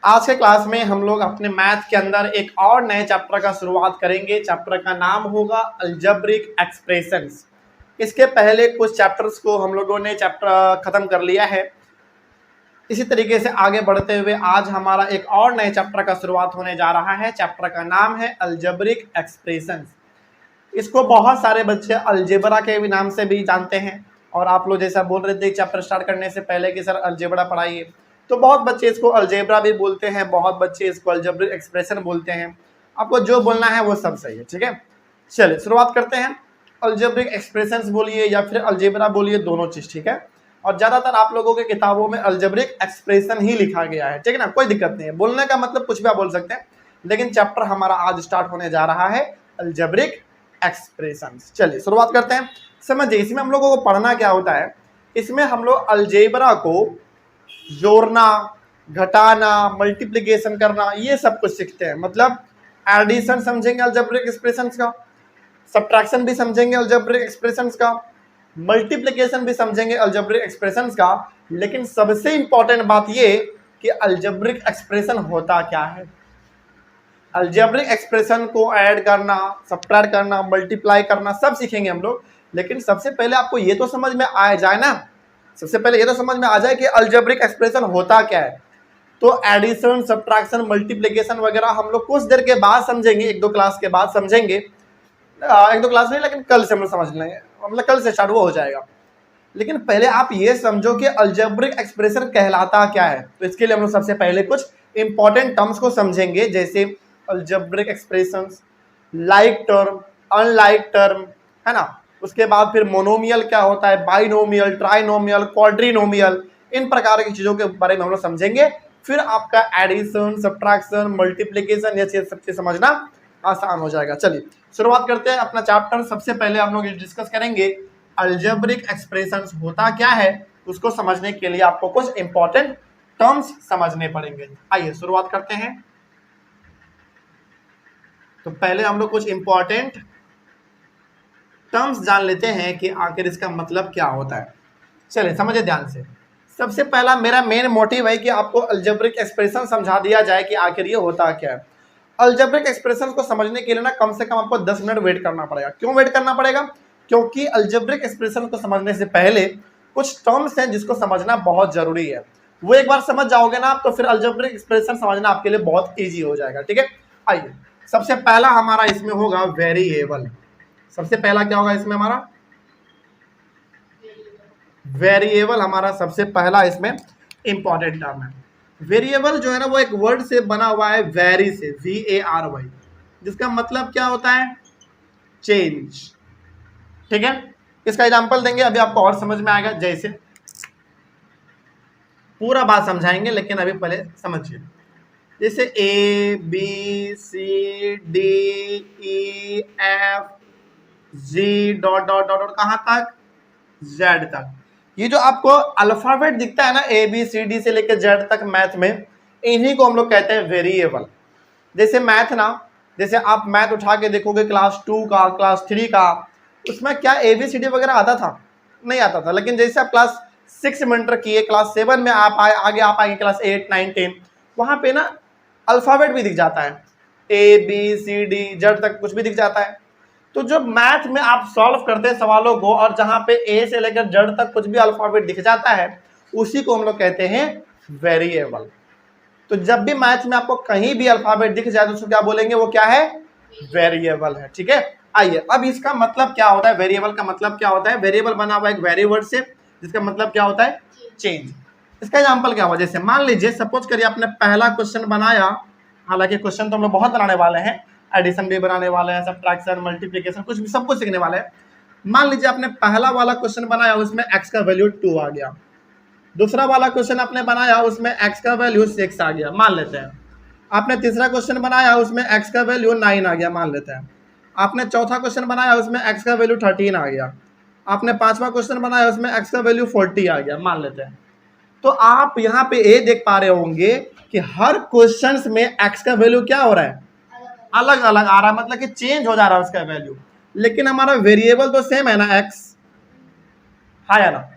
आज के क्लास में हम लोग अपने मैथ के अंदर एक और नए चैप्टर का शुरुआत करेंगे। चैप्टर का नाम होगा अलजेब्रिक एक्सप्रेशंस। इसके पहले कुछ चैप्टर्स को हम लोगों ने चैप्टर खत्म कर लिया है। इसी तरीके से आगे बढ़ते हुए आज हमारा एक और नए चैप्टर का शुरुआत होने जा रहा है। चैप्टर का नाम है अलजेब्रिक एक्सप्रेशंस। इसको बहुत सारे बच्चे अलजेब्रा के भी नाम से भी जानते हैं, और आप लोग जैसा बोल रहे थे चैप्टर स्टार्ट करने से पहले कि सर अलजेब्रा पढ़ाइए, तो बहुत बच्चे इसको अलजेब्रा भी बोलते हैं, बहुत बच्चे इसको अलजेब्रिक एक्सप्रेशन बोलते हैं। आपको जो बोलना है वो सब सही है, ठीक है। चलिए शुरुआत करते हैं। अलजेब्रिक एक्सप्रेशंस बोलिए या फिर अलजेब्रा बोलिए, दोनों चीज ठीक है। और ज्यादातर आप लोगों के किताबों में अलजेब्रिक एक्सप्रेशन ही लिखा गया है, ठीक है ना। कोई दिक्कत नहीं है, बोलने का मतलब कुछ भी आप बोल सकते हैं, लेकिन चैप्टर हमारा आज स्टार्ट होने जा रहा है अलजेब्रिक एक्सप्रेशंस। चलिए शुरुआत करते हैं। समझिए इसमें हम लोगों को पढ़ना क्या होता है। इसमें हम लोग अलजेब्रा को जोड़ना, घटाना, मल्टीप्लिकेशन करना, ये सब कुछ सीखते हैं। मतलब एडिशन समझेंगे अलजेब्रिक एक्सप्रेशंस का, सब्ट्रैक्शन भी समझेंगे अलजेब्रिक एक्सप्रेशंस का, मल्टीप्लिकेशन भी समझेंगे अलजेब्रिक एक्सप्रेशंस का। लेकिन सबसे इंपॉर्टेंट बात ये कि अलजेब्रिक एक्सप्रेशन होता क्या है। अलजेब्रिक एक्सप्रेशन को ऐड करना, सब्ट्रैक्ट करना, मल्टीप्लाई करना सब सीखेंगे हम लोग। लेकिन सबसे पहले आपको ये तो समझ में आ जाए ना, सबसे पहले ये तो समझ में आ जाए कि अलजेब्रिक एक्सप्रेशन होता क्या है। तो एडिशन, सब्ट्रैक्शन, मल्टीप्लिकेशन वगैरह हम लोग कुछ देर के बाद समझेंगे, एक दो क्लास के बाद समझेंगे। एक दो क्लास नहीं, लेकिन कल से हम लोग समझ लेंगे, मतलब कल से स्टार्ट वो हो जाएगा। लेकिन पहले आप ये समझो कि अलजेब्रिक एक्सप्रेशन कहलाता क्या है। तो इसके लिए हम लोग सबसे पहले कुछ इंपॉर्टेंट टर्म्स को समझेंगे, जैसे algebraic expressions, like term, unlike term, है ना। उसके बाद फिर मोनोमियल क्या होता है, बाइनोमियल, ट्राइनोमियल, क्वाड्रिनोमियल, इन प्रकार की चीजों के बारे में हम लोग समझेंगे। फिर आपका एडिशन, सब्ट्रैक्शन, मल्टीप्लिकेशन, ये सब चीज समझना आसान हो जाएगा। चलिए शुरुआत करते हैं अपना चैप्टर। सबसे पहले हम लोग डिस्कस करेंगे अलजेब्रिक एक्सप्रेशंस होता क्या है। उसको समझने के लिए आपको कुछ इंपॉर्टेंट टर्म्स समझने पड़ेंगे। आइए शुरुआत करते हैं। तो पहले हम लोग कुछ इंपॉर्टेंट टर्म्स जान लेते हैं कि आखिर इसका मतलब क्या होता है। चलिए समझिए ध्यान से। सबसे पहला मेरा मेन मोटिव है कि आपको अलजेब्रिक एक्सप्रेशन समझा दिया जाए कि आखिर ये होता क्या है। अलजेब्रिक एक्सप्रेशन को समझने के लिए ना कम से कम आपको 10 मिनट वेट करना पड़ेगा। क्यों वेट करना पड़ेगा? क्योंकि अलजेब्रिक एक्सप्रेशन को समझने से पहले कुछ टर्म्स हैं जिसको समझना बहुत जरूरी है। वो एक बार समझ जाओगे ना आप, तो फिर अलजेब्रिक एक्सप्रेशन समझना आपके लिए बहुत ईजी हो जाएगा, ठीक है। आइए सबसे पहला हमारा इसमें होगा वेरिएबल। सबसे पहला क्या होगा इसमें हमारा? वेरिएबल हमारा सबसे पहला इसमें इंपॉर्टेंट टर्म है। वेरिएबल जो है ना वो एक वर्ड से बना हुआ है, वेरी से, VARY, जिसका मतलब क्या होता है? चेंज, ठीक है। इसका एग्जांपल देंगे, अभी आपको और समझ में आएगा। जैसे पूरा बात समझाएंगे, लेकिन अभी पहले समझिए। जैसे ABCDEF G dot dot dot कहां तक? Z तक। ये जो आपको अल्फाबेट दिखता है ना, ABCD से लेकर Z तक मैथ में, इन्हीं को हम लोग कहते हैं वेरिएबल। जैसे मैथ ना, जैसे आप मैथ उठा के देखोगे क्लास 2 का, क्लास 3 का, उसमें क्या ABCD वगैरह आता था? नहीं आता था। लेकिन जैसे आप क्लास 6 में एंटर किए, क्लास 7 में आप आगे आप आएंगे, क्लास 8, 9, 10, वहां पे ना अल्फाबेट भी दिख जाता है, ABCD Z तक कुछ भी दिख जाता है। तो जो मैथ में आप सॉल्व करते हैं सवालों को, और जहां पे A से लेकर Z तक कुछ भी अल्फाबेट दिख जाता है, उसी को हम लोग कहते हैं वेरिएबल। तो जब भी मैथ में आपको कहीं भी अल्फाबेट दिख जाए तो उसको क्या बोलेंगे? वो क्या है? वेरिएबल है, ठीक है। आइए अब इसका मतलब क्या होता है, वेरिएबल का मतलब क्या होता है। वेरिएबल बना हुआ एक वेरी वर्ड से, जिसका मतलब क्या होता है? चेंज। इसका एग्जाम्पल क्या हुआ? जैसे मान लीजिए सपोज करिए आपने पहला क्वेश्चन बनाया, हालांकि क्वेश्चन तो हम लोग बहुत बनाने वाले हैं, एडिशन भी बनाने वाले हैं, सब्ट्रैक्शन, मल्टीप्लिकेशन, कुछ भी सब कुछ सीखने वाले हैं। मान लीजिए आपने पहला वाला क्वेश्चन बनाया, उसमें x का वैल्यू 2 आ गया। दूसरा वाला क्वेश्चन आपने बनाया, उसमें x का वैल्यू 6 आ गया, मान लेते हैं। आपने तीसरा क्वेश्चन बनाया, उसमें x का वैल्यू 9 आ गया, मान लेते हैं। आपने चौथा क्वेश्चन बनाया, उसमें x का वैल्यू 13 आ गया। आपने पांचवा क्वेश्चन बनाया, उसमें x का वैल्यू 40 आ गया, मान लेते हैं। तो आप यहाँ पे ये देख पा रहे होंगे कि हर क्वेश्चन में x का वैल्यू क्या हो रहा है? अलग अलग आ रहा है, मतलब कि चेंज हो जा रहा है उसका वैल्यू। लेकिन हमारा वेरिएबल तो सेम है ना, x, हाँ या ना।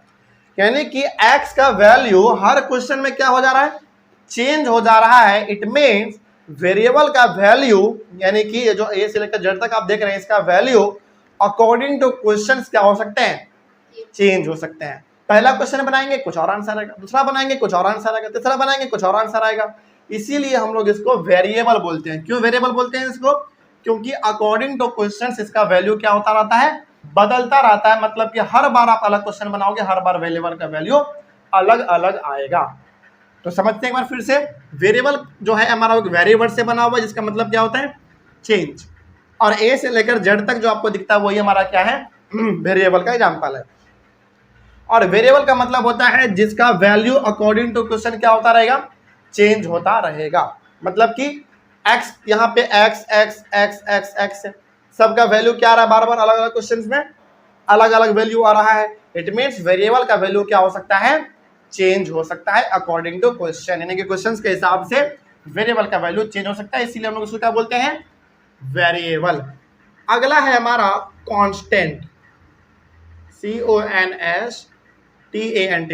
यानी कि x का वैल्यू हर क्वेश्चन में क्या हो जा रहा है? चेंज हो जा रहा है, इट मीन्स वेरिएबल का वैल्यू, यानी कि ये जो ए से लेकर जेड तक आप देख रहे हैं, इसका वैल्यू अकॉर्डिंग टू क्वेश्चन क्या हो सकते हैं, चेंज हो सकते हैं। पहला क्वेश्चन बनाएंगे कुछ और आंसर आएगा, दूसरा बनाएंगे कुछ और आंसर आएगा, तीसरा बनाएंगे कुछ और आंसर आएगा। इसीलिए हम लोग इसको वेरिएबल बोलते हैं। क्यों वेरिएबल बोलते हैं इसको? क्योंकि अकॉर्डिंग टू क्वेश्चन इसका वैल्यू क्या होता रहता है, बदलता रहता है। मतलब कि हर बार आप अलग क्वेश्चन बनाओगे, हर बार वेरिएबल का वैल्यू अलग अलग आएगा। तो समझते हैं एक बार फिर से, वेरिएबल जो है हमारा वेरिएबल से बना हुआ, जिसका मतलब क्या होता है, चेंज। और ए से लेकर जेड तक जो आपको दिखता है वही हमारा क्या है, वेरिएबल का एग्जांपल है। और वेरिएबल का मतलब होता है जिसका वैल्यू अकॉर्डिंग टू क्वेश्चन क्या होता रहेगा, चेंज होता रहेगा। मतलब कि x, यहाँ पे x x x x x है, सबका वैल्यू क्या आ रहा है, बार बार अलग अलग क्वेश्चन में अलग अलग वैल्यू आ रहा है। इट मीन्स वेरिएबल का वैल्यू क्या हो सकता है, चेंज हो सकता है अकॉर्डिंग टू क्वेश्चन, यानी कि क्वेश्चन के हिसाब से वेरिएबल का वैल्यू चेंज हो सकता है। इसीलिए हम लोग उसको क्या बोलते हैं, वेरिएबल। अगला है हमारा कांस्टेंट, CONSTANT,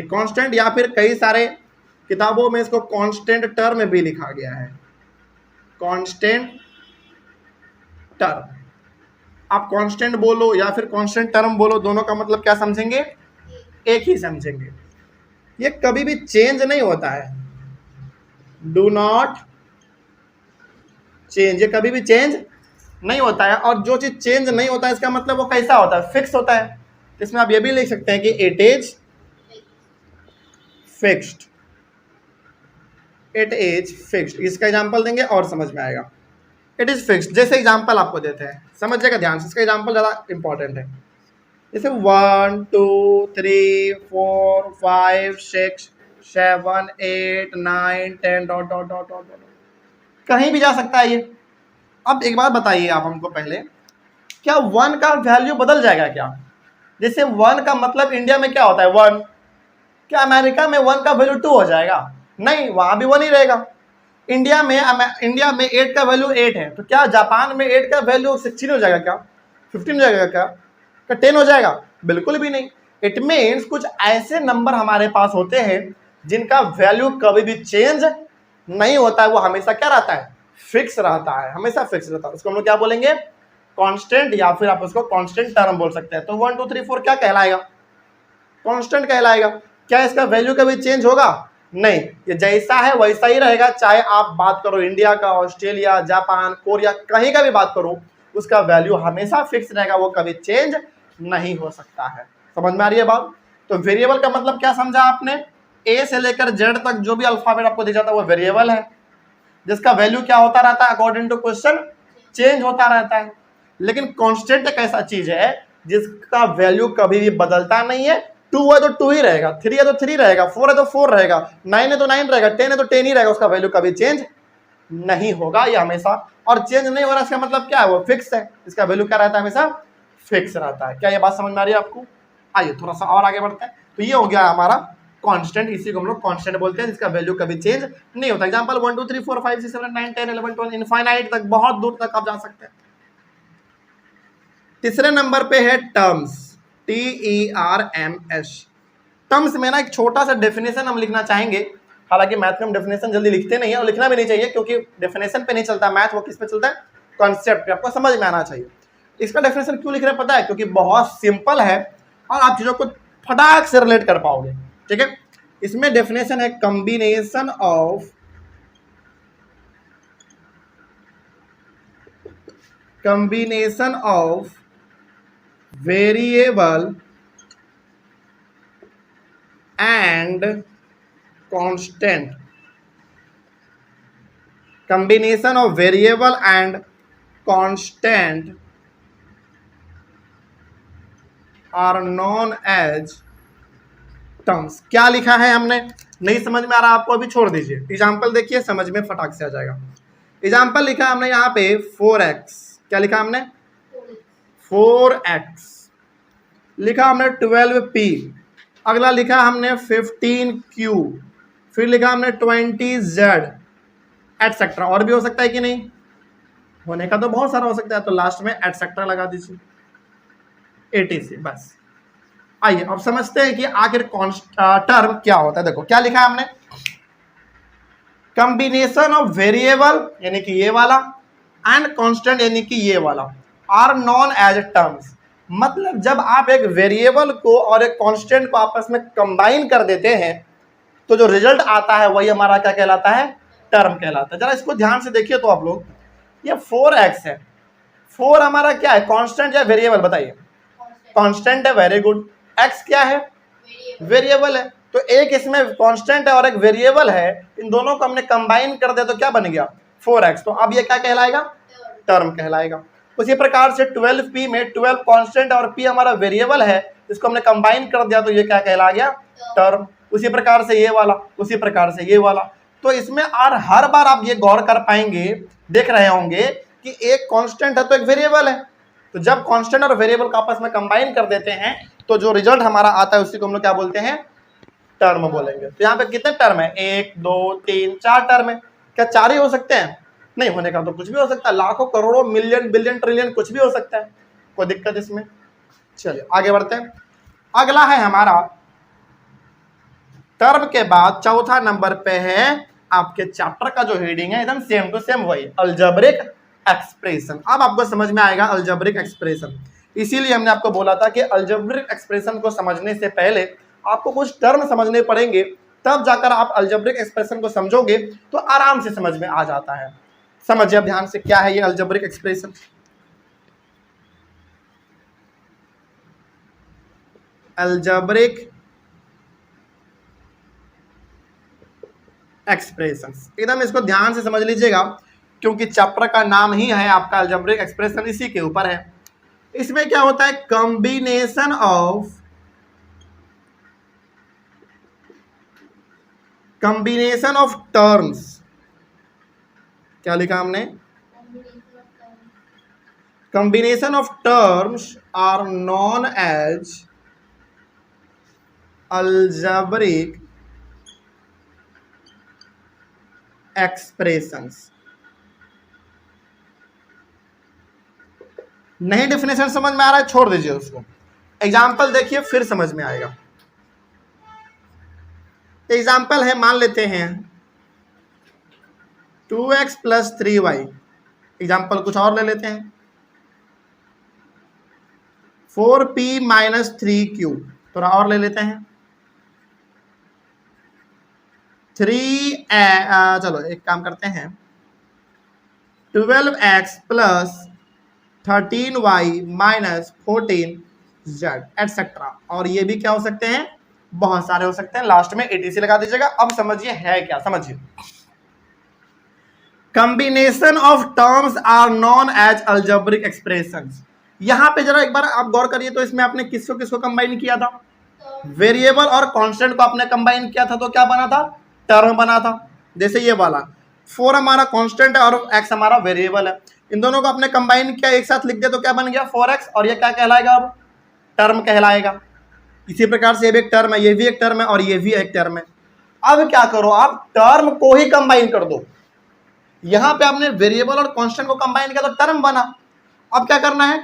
कांस्टेंट, या फिर कई सारे किताबों में इसको कांस्टेंट टर्म भी लिखा गया है, कांस्टेंट टर्म। आप कांस्टेंट बोलो या फिर कांस्टेंट टर्म बोलो, दोनों का मतलब क्या समझेंगे, एक ही समझेंगे। ये कभी भी चेंज नहीं होता है, डू नॉट चेंज, ये कभी भी चेंज नहीं होता है। और जो चीज चेंज नहीं होता है इसका मतलब वो कैसा होता है, फिक्स होता है। इसमें आप ये भी लिख सकते हैं कि it is fixed, it is fixed. इसका एग्जांपल देंगे और समझ में आएगा। इट इज फिक्स्ड जैसे एग्जांपल आपको देते हैं, समझिएगा ध्यान से, इसका एग्जांपल ज़्यादा इंपॉर्टेंट है। जैसे 1 2 3 4 5 6 7 8 9 10 डॉट डॉट डॉट डॉट, कहीं भी जा सकता है ये। अब एक बात बताइए आप हमको पहले, क्या 1 का वैल्यू बदल जाएगा क्या? जैसे 1 का मतलब इंडिया में क्या होता है 1, क्या अमेरिका में 1 का वैल्यू 2 हो जाएगा? नहीं, वहां भी 1 ही रहेगा। इंडिया में 8 का वैल्यू 8 है, तो क्या जापान में 8 का वैल्यू 16 हो जाएगा क्या, 15 हो जाएगा क्या 10 हो जाएगा? बिल्कुल भी नहीं। इट मीन्स कुछ ऐसे नंबर हमारे पास होते हैं जिनका वैल्यू कभी भी चेंज नहीं होता है, वो हमेशा क्या रहता है, फिक्स रहता है, हमेशा फिक्स रहता है। उसको हम लोग क्या बोलेंगे, कांस्टेंट, या फिर आप उसको कांस्टेंट टर्म बोल सकते हैं। तो 1 2 3 4 क्या कहलाएगा, कांस्टेंट कहलाएगा। क्या इसका वैल्यू कभी चेंज होगा? नहीं, ये जैसा है वैसा ही रहेगा। चाहे आप बात करो इंडिया का, ऑस्ट्रेलिया, जापान, कोरिया, कहीं का भी बात करो, उसका वैल्यू हमेशा फिक्स रहेगा, वो कभी चेंज नहीं हो सकता है। समझ में आ रही है बात? तो वेरिएबल का मतलब क्या समझा आपने, ए से लेकर जेड तक जो भी अल्फाबेट आपको दिया जाता है वो वेरिएबल है, जिसका वैल्यू क्या होता रहता है, अकॉर्डिंग टू क्वेश्चन चेंज होता रहता है। लेकिन कांस्टेंट एक ऐसा चीज है जिसका वैल्यू कभी भी बदलता नहीं है। 2 है तो 2 ही रहेगा, 3 है तो 3 रहेगा, 4 है तो 4 रहेगा, 9 है तो 9 रहेगा, 10 है तो 10 ही रहेगा, उसका वैल्यू कभी चेंज नहीं होगा, ये हमेशा। और चेंज नहीं हो रहा इसका मतलब क्या है, वो फिक्स है, इसका वैल्यू क्या रहता है, हमेशा फिक्स रहता है। क्या ये बात समझ में आ रही है आपको? आइए थोड़ा सा और आगे बढ़ते हैं। तो ये हो गया हमारा कांस्टेंट, इसी को हम लोग कांस्टेंट बोलते हैं, जिसका वैल्यू कभी चेंज नहीं होता। एग्जांपल 1 2 3 4 5 6 7 9 10 11 12 इनफाइनाइट तक, बहुत दूर तक आप जा सकते हैं। तीसरे नंबर पे है टर्म्स, TERMS। टर्म्स में ना एक छोटा सा डेफिनेशन हम लिखना चाहेंगे। हालांकि मैथ में हम डेफिनेशन जल्दी लिखते नहीं है, और लिखना भी नहीं चाहिए, क्योंकि डेफिनेशन पे नहीं चलता मैथ, वो किस पे चलता है, कॉन्सेप्ट पे। आपको समझ में आना चाहिए। इसका डेफिनेशन क्यों लिख रहे हैं पता है, क्योंकि बहुत सिंपल है और आप चीजों को फटाक से रिलेट कर पाओगे। ठीक है, इसमें डेफिनेशन है combination of variable and constant, combination of variable and constant are known as terms। क्या लिखा है हमने, नहीं समझ में आ रहा आपको, अभी छोड़ दीजिए, एग्जाम्पल देखिए, समझ में फटाक से आ जाएगा। एग्जाम्पल लिखा हमने यहाँ पे 4x, क्या लिखा हमने 4x, लिखा हमने 12p, अगला लिखा हमने 15q, फिर लिखा हमने 20z एटसेट्रा। और भी हो सकता है कि नहीं, होने का तो बहुत सारा हो सकता है, तो लास्ट में एटसेट्रा लगा दीजिए, ATC, बस। आइए अब समझते हैं कि आखिर टर्म क्या होता है। देखो क्या लिखा है हमने, कॉम्बिनेशन ऑफ वेरिएबल यानी कि ये वाला एंड कांस्टेंट यानी कि ये वाला आर नॉन एज टर्म्स। मतलब जब आप एक वेरिएबल को और एक कांस्टेंट को आपस में कंबाइन कर देते हैं तो जो रिजल्ट आता है वही हमारा क्या कहलाता है, टर्म कहलाता है। जरा इसको ध्यान से देखिए तो आप लोग, ये 4x है, 4 हमारा क्या है, कांस्टेंट या वेरिएबल, बताइए। कांस्टेंट है, वेरी गुड। x क्या है, वेरिएबल है। तो एक इसमें कांस्टेंट है और एक वेरिएबल है, इन दोनों को हमने कंबाइन कर दिया तो क्या बन गया, 4x। तो अब ये क्या कहलाएगा, टर्म कहलाएगा। उसी प्रकार से 12p में 12 कांस्टेंट और p हमारा वेरिएबल है, इसको हमने कंबाइन कर दिया तो ये क्या कहला गया, टर्म। उसी प्रकार से ये वाला, उसी प्रकार से ये वाला। तो इसमें और हर बार आप ये गौर कर पाएंगे, देख रहे होंगे कि एक कांस्टेंट है तो एक वेरिएबल है, तो जब कांस्टेंट और वेरिएबल को आपस में कंबाइन कर देते हैं तो जो रिजल्ट हमारा आता है उसी को हम लोग क्या बोलते हैं, टर्म बोलेंगे। तो यहाँ पे कितने टर्म है, 1 2 3 4 टर्म है। क्या 4 ही हो सकते हैं, नहीं होने का तो कुछ भी हो सकता है, लाखों करोड़ों मिलियन बिलियन ट्रिलियन कुछ भी हो सकता है, कोई दिक्कत इसमें। चलिए आगे बढ़ते हैं। अगला है हमारा टर्म के बाद चौथा नंबर पे है आपके चैप्टर का जो हेडिंग है एकदम सेम टू सेम वही, अलजेब्रिक एक्सप्रेशन। अब आपको समझ में आएगा अलजेब्रिक एक्सप्रेशन। इसीलिए हमने आपको बोला था कि अलजेब्रिक एक्सप्रेशन को समझने से पहले आपको कुछ टर्म समझने पड़ेंगे, तब जाकर आप अलजेब्रिक एक्सप्रेशन को समझोगे तो आराम से समझ में आ जाता है। समझिए अब ध्यान से, क्या है ये अलजेब्रिक एक्सप्रेशन। अलजेब्रिक एक्सप्रेशंस, एकदम इसको ध्यान से समझ लीजिएगा क्योंकि चैप्टर का नाम ही है आपका अलजेब्रिक एक्सप्रेशन, इसी के ऊपर है। इसमें क्या होता है, कॉम्बिनेशन ऑफ टर्म्स। क्या लिखा हमने, combination of terms are known as algebraic expressions. नहीं डेफिनेशन समझ में आ रहा है, छोड़ दीजिए उसको, एग्जाम्पल देखिए फिर समझ में आएगा। एग्जाम्पल है, मान लेते हैं 2x + 3y। एग्जाम्पल कुछ और ले लेते हैं, 4p - 3q। थोड़ा और ले लेते हैं, चलो एक काम करते हैं, 12x + 13y - 14z एटसेट्रा। और ये भी क्या हो सकते हैं, बहुत सारे हो सकते हैं, लास्ट में etc लगा दीजिएगा। अब समझिए है क्या, समझिए। Combination of terms are known as algebraic expressions. यहां पे जरा एक बार आप गौर करिए तो इसमें आपने किसको किसको कंबाइन किया था, वेरिएबल और कांस्टेंट को आपने कंबाइन किया था तो क्या बना था, टर्म बना था। जैसे ये वाला 4 हमारा कांस्टेंट है और x हमारा वेरिएबल है, इन दोनों को आपने कंबाइन किया, एक साथ लिख दिया तो क्या बन गया, 4x। और ये क्या कहलाएगा, अब टर्म कहलाएगा। इसी प्रकार से ये भी एक टर्म है, ये भी एक टर्म है और ये भी एक टर्म है। अब क्या करो, आप टर्म को ही कंबाइन कर दो। यहां पे आपने वेरिएबल और कांस्टेंट को कंबाइन किया तो टर्म बना। अब क्या करना है,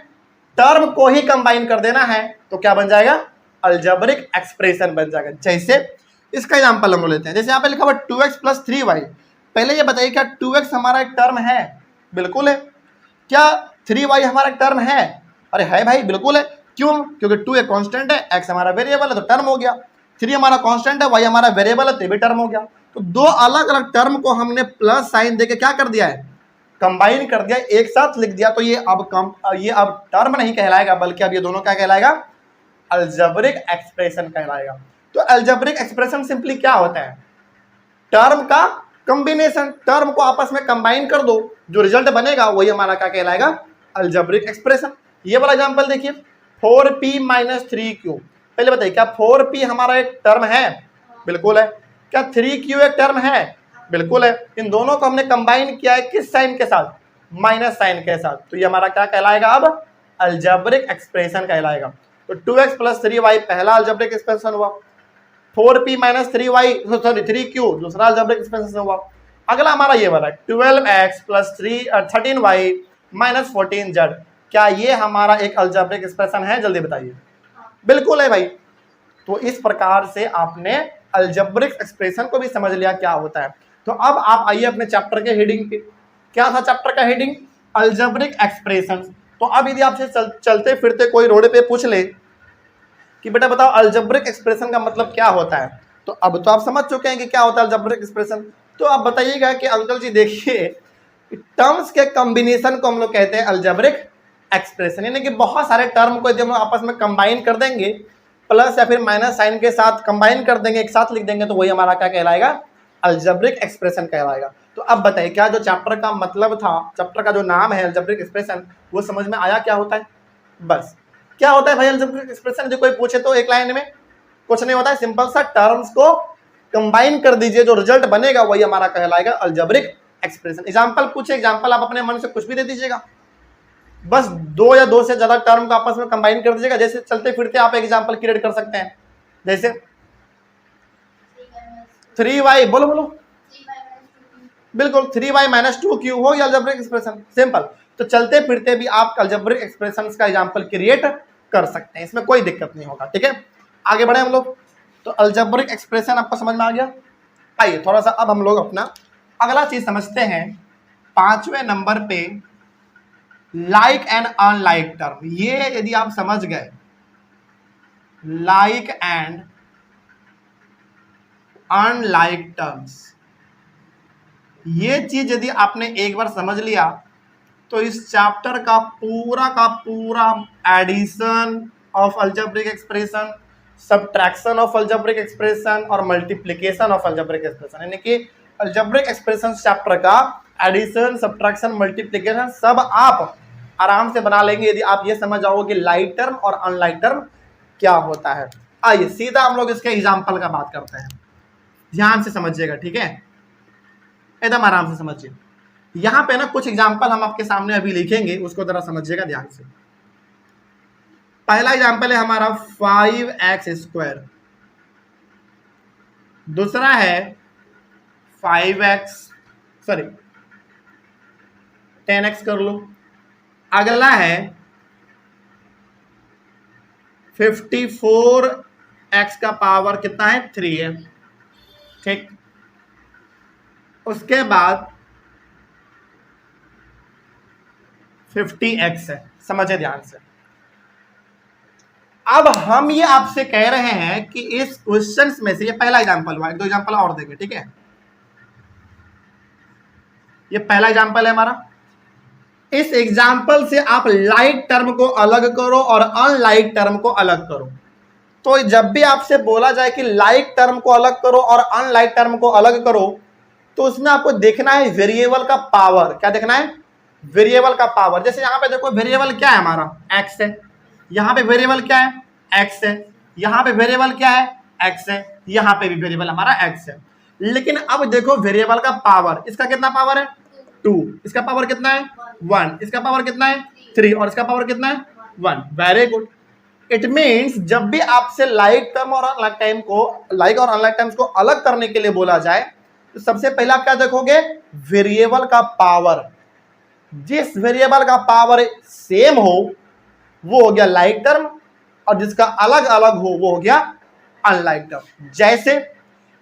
टर्म को ही कंबाइन कर देना है, तो क्या बन जाएगा, अलजेब्रिक एक्सप्रेशन बन जाएगा। जैसे इसका एग्जांपल हम लेते हैं, जैसे यहाँ पे लिखा हुआ 2x + 3y। पहले ये बताइए क्या 2x हमारा एक टर्म है, बिल्कुल है। क्या 3y हमारा एक टर्म है, अरे है भाई, बिल्कुल है। क्यों, क्योंकि 2 एक कांस्टेंट है, x हमारा वेरिएबल है तो टर्म हो गया। 3 हमारा कांस्टेंट है, y हमारा वेरिएबल है तो भी टर्म हो गया। तो दो अलग अलग टर्म को हमने प्लस साइन देके क्या कर दिया है, कंबाइन कर दिया, एक साथ लिख दिया। तो ये अब टर्म नहीं कहलाएगा, बल्कि अब ये दोनों क्या कहलाएगा, अलजेब्रिक एक्सप्रेशन कहलाएगा। तो अलजेब्रिक एक्सप्रेशन सिंपली क्या होता है, टर्म का कॉम्बिनेशन, टर्म को आपस में कंबाइन कर दो, जो रिजल्ट बनेगा वही हमारा क्या कहलाएगा, अलजेब्रिक एक्सप्रेशन। ये वाला एग्जांपल देखिए, 4p - 3q। पहले बताइए क्या 4p हमारा एक टर्म है, बिल्कुल है। क्या 3q एक टर्म है, बिल्कुल है। इन दोनों को हमने कंबाइन किया है किस साइन के साथ, माइनस साइन के साथ। तो ये हमारा क्या कहलाएगा, अब अलजेब्रिक एक्सप्रेशन कहलाएगा। तो 2x + 3y पहला अलजेब्रिक एक्सप्रेशन हुआ, 4p - 3q दूसरा अलजेब्रिक एक्सप्रेशन हुआ। अगला हमारा ये वाला 12x + 13y - 14z। क्या ये हमारा एक अलजेब्रिक एक्सप्रेशन है, जल्दी बताइए। बिल्कुल है भाई। तो इस प्रकार से आपने अलजेब्रिक एक्सप्रेशन को भी समझ लिया क्या होता है। तो अब आप आइए अपने चैप्टर के हेडिंग पे। क्या था चैप्टर का हेडिंग? Algebraic expressions. तो अब यदि आपसे चलते फिरते कोई रोड पे पूछ ले कि बेटा बताओ अलजेब्रिक एक्सप्रेशन का मतलब क्या होता है, तो अब तो आप समझ चुके हैं कि क्या होता है अलजेब्रिक एक्सप्रेशन। तो आप बताइएगा कि अंकल जी देखिए, टर्म्स के कॉम्बिनेशन को हम लोग कहते हैं अलजेब्रिक एक्सप्रेशन, यानी कि बहुत सारे टर्म को यदि हम आपस में कंबाइन कर देंगे, प्लस या फिर माइनस साइन के साथ कंबाइन कर देंगे, एक साथ लिख देंगे, तो वही हमारा क्या कहलाएगा? अलजेब्रिक एक्सप्रेशन कहलाएगा। तो अब बताइए क्या जो चैप्टर का मतलब था, चैप्टर का जो नाम है अलजेब्रिक एक्सप्रेशन, वो समझ में आया क्या होता है? बस क्या होता है भाई अलजेब्रिक एक्सप्रेशन? जो कोई पूछे तो एक लाइन में कुछ नहीं होता है, सिंपल सा टर्म्स को कंबाइन कर दीजिए, जो रिजल्ट बनेगा वही हमारा कहलाएगा अलजेब्रिक एक्सप्रेशन। एग्जांपल पूछे, एग्जांपल आप अपने मन से कुछ भी दे दीजिएगा, बस दो या दो से ज्यादा टर्म को आपस में कंबाइन कर दीजिएगा। जैसे चलते फिरते आप एग्जांपल क्रिएट कर सकते हैं, जैसे 3y, बोलो बोलो, बिल्कुल 3y - 2q हो गया अलजेब्रिक एक्सप्रेशन, सिंपल। तो चलते फिरते भी आप अलजेब्रिक एक्सप्रेशंस का एग्जांपल क्रिएट कर सकते हैं, इसमें कोई दिक्कत नहीं होगा। ठीक है, आगे बढ़े हम लोग। तो अलजेब्रिक एक्सप्रेशन आपको समझ में आ गया। आइए थोड़ा सा अब हम लोग अपना अगला चीज समझते हैं। 5वें नंबर पे लाइक एंड अनलाइक टर्म, ये यदि आप समझ गए, लाइक एंड अनलाइक टर्म्स, ये चीज यदि आपने एक बार समझ लिया तो इस चैप्टर का पूरा addition of algebraic expression, subtraction of algebraic expression और मल्टीप्लिकेशन ऑफ अलजेब्रिक एक्सप्रेशन, यानी कि अलजेब्रिक एक्सप्रेशन चैप्टर का एडिशन, सब्ट्रैक्शन, मल्टीप्लिकेशन सब आप आराम से बना लेंगे यदि आप ये समझ जाओगे कि लाइक टर्म और अनलाइक टर्म क्या होता है। आइए सीधा हम लोग इसके एग्जाम्पल का बात करते हैं, ध्यान से समझिएगा, ठीक है, एकदम आराम से समझिए। यहां पे ना कुछ एग्जाम्पल हम आपके सामने अभी लिखेंगे, उसको जरा समझिएगा ध्यान से। पहला एग्जाम्पल है हमारा 5x², दूसरा है 10x कर लो, अगला है 54x का पावर कितना है? 3 है, ठीक। उसके बाद 50x है, समझे ध्यान से। अब हम ये आपसे कह रहे हैं कि इस क्वेश्चंस में से, ये पहला एग्जांपल हुआ, एक दो एग्जांपल और देंगे, ठीक है। ये पहला एग्जांपल है हमारा। इस एग्जांपल से आप लाइक टर्म को अलग करो और अनलाइक टर्म को अलग करो। तो जब भी आपसे बोला जाए कि लाइक टर्म को अलग करो और अनलाइक टर्म को अलग करो, तो उसमें आपको देखना है वेरिएबल का पावर। क्या देखना है? वेरिएबल का पावर। जैसे यहां पे देखो वेरिएबल क्या है हमारा? x है। यहां पे वेरिएबल क्या है? x है। यहां पे वेरिएबल क्या है? x है। यहां पे भी वेरिएबल हमारा x है। लेकिन अब देखो वेरिएबल का पावर, इसका कितना पावर है? 2। इसका पावर कितना है? 1। इसका पावर कितना है? 3। और इसका पावर कितना है? 1। Very good. इट मीन्स जब भी आपसे लाइक टर्म और अनलाइक टर्म को, लाइक और अनलाइक टर्म्स को अलग करने के लिए बोला जाए, तो सबसे पहले आप क्या देखोगे? वेरिएबल का पावर। जिस वेरिएबल का पावर सेम हो वो हो गया लाइक टर्म, और जिसका अलग अलग हो वो हो गया अनलाइक टर्म। जैसे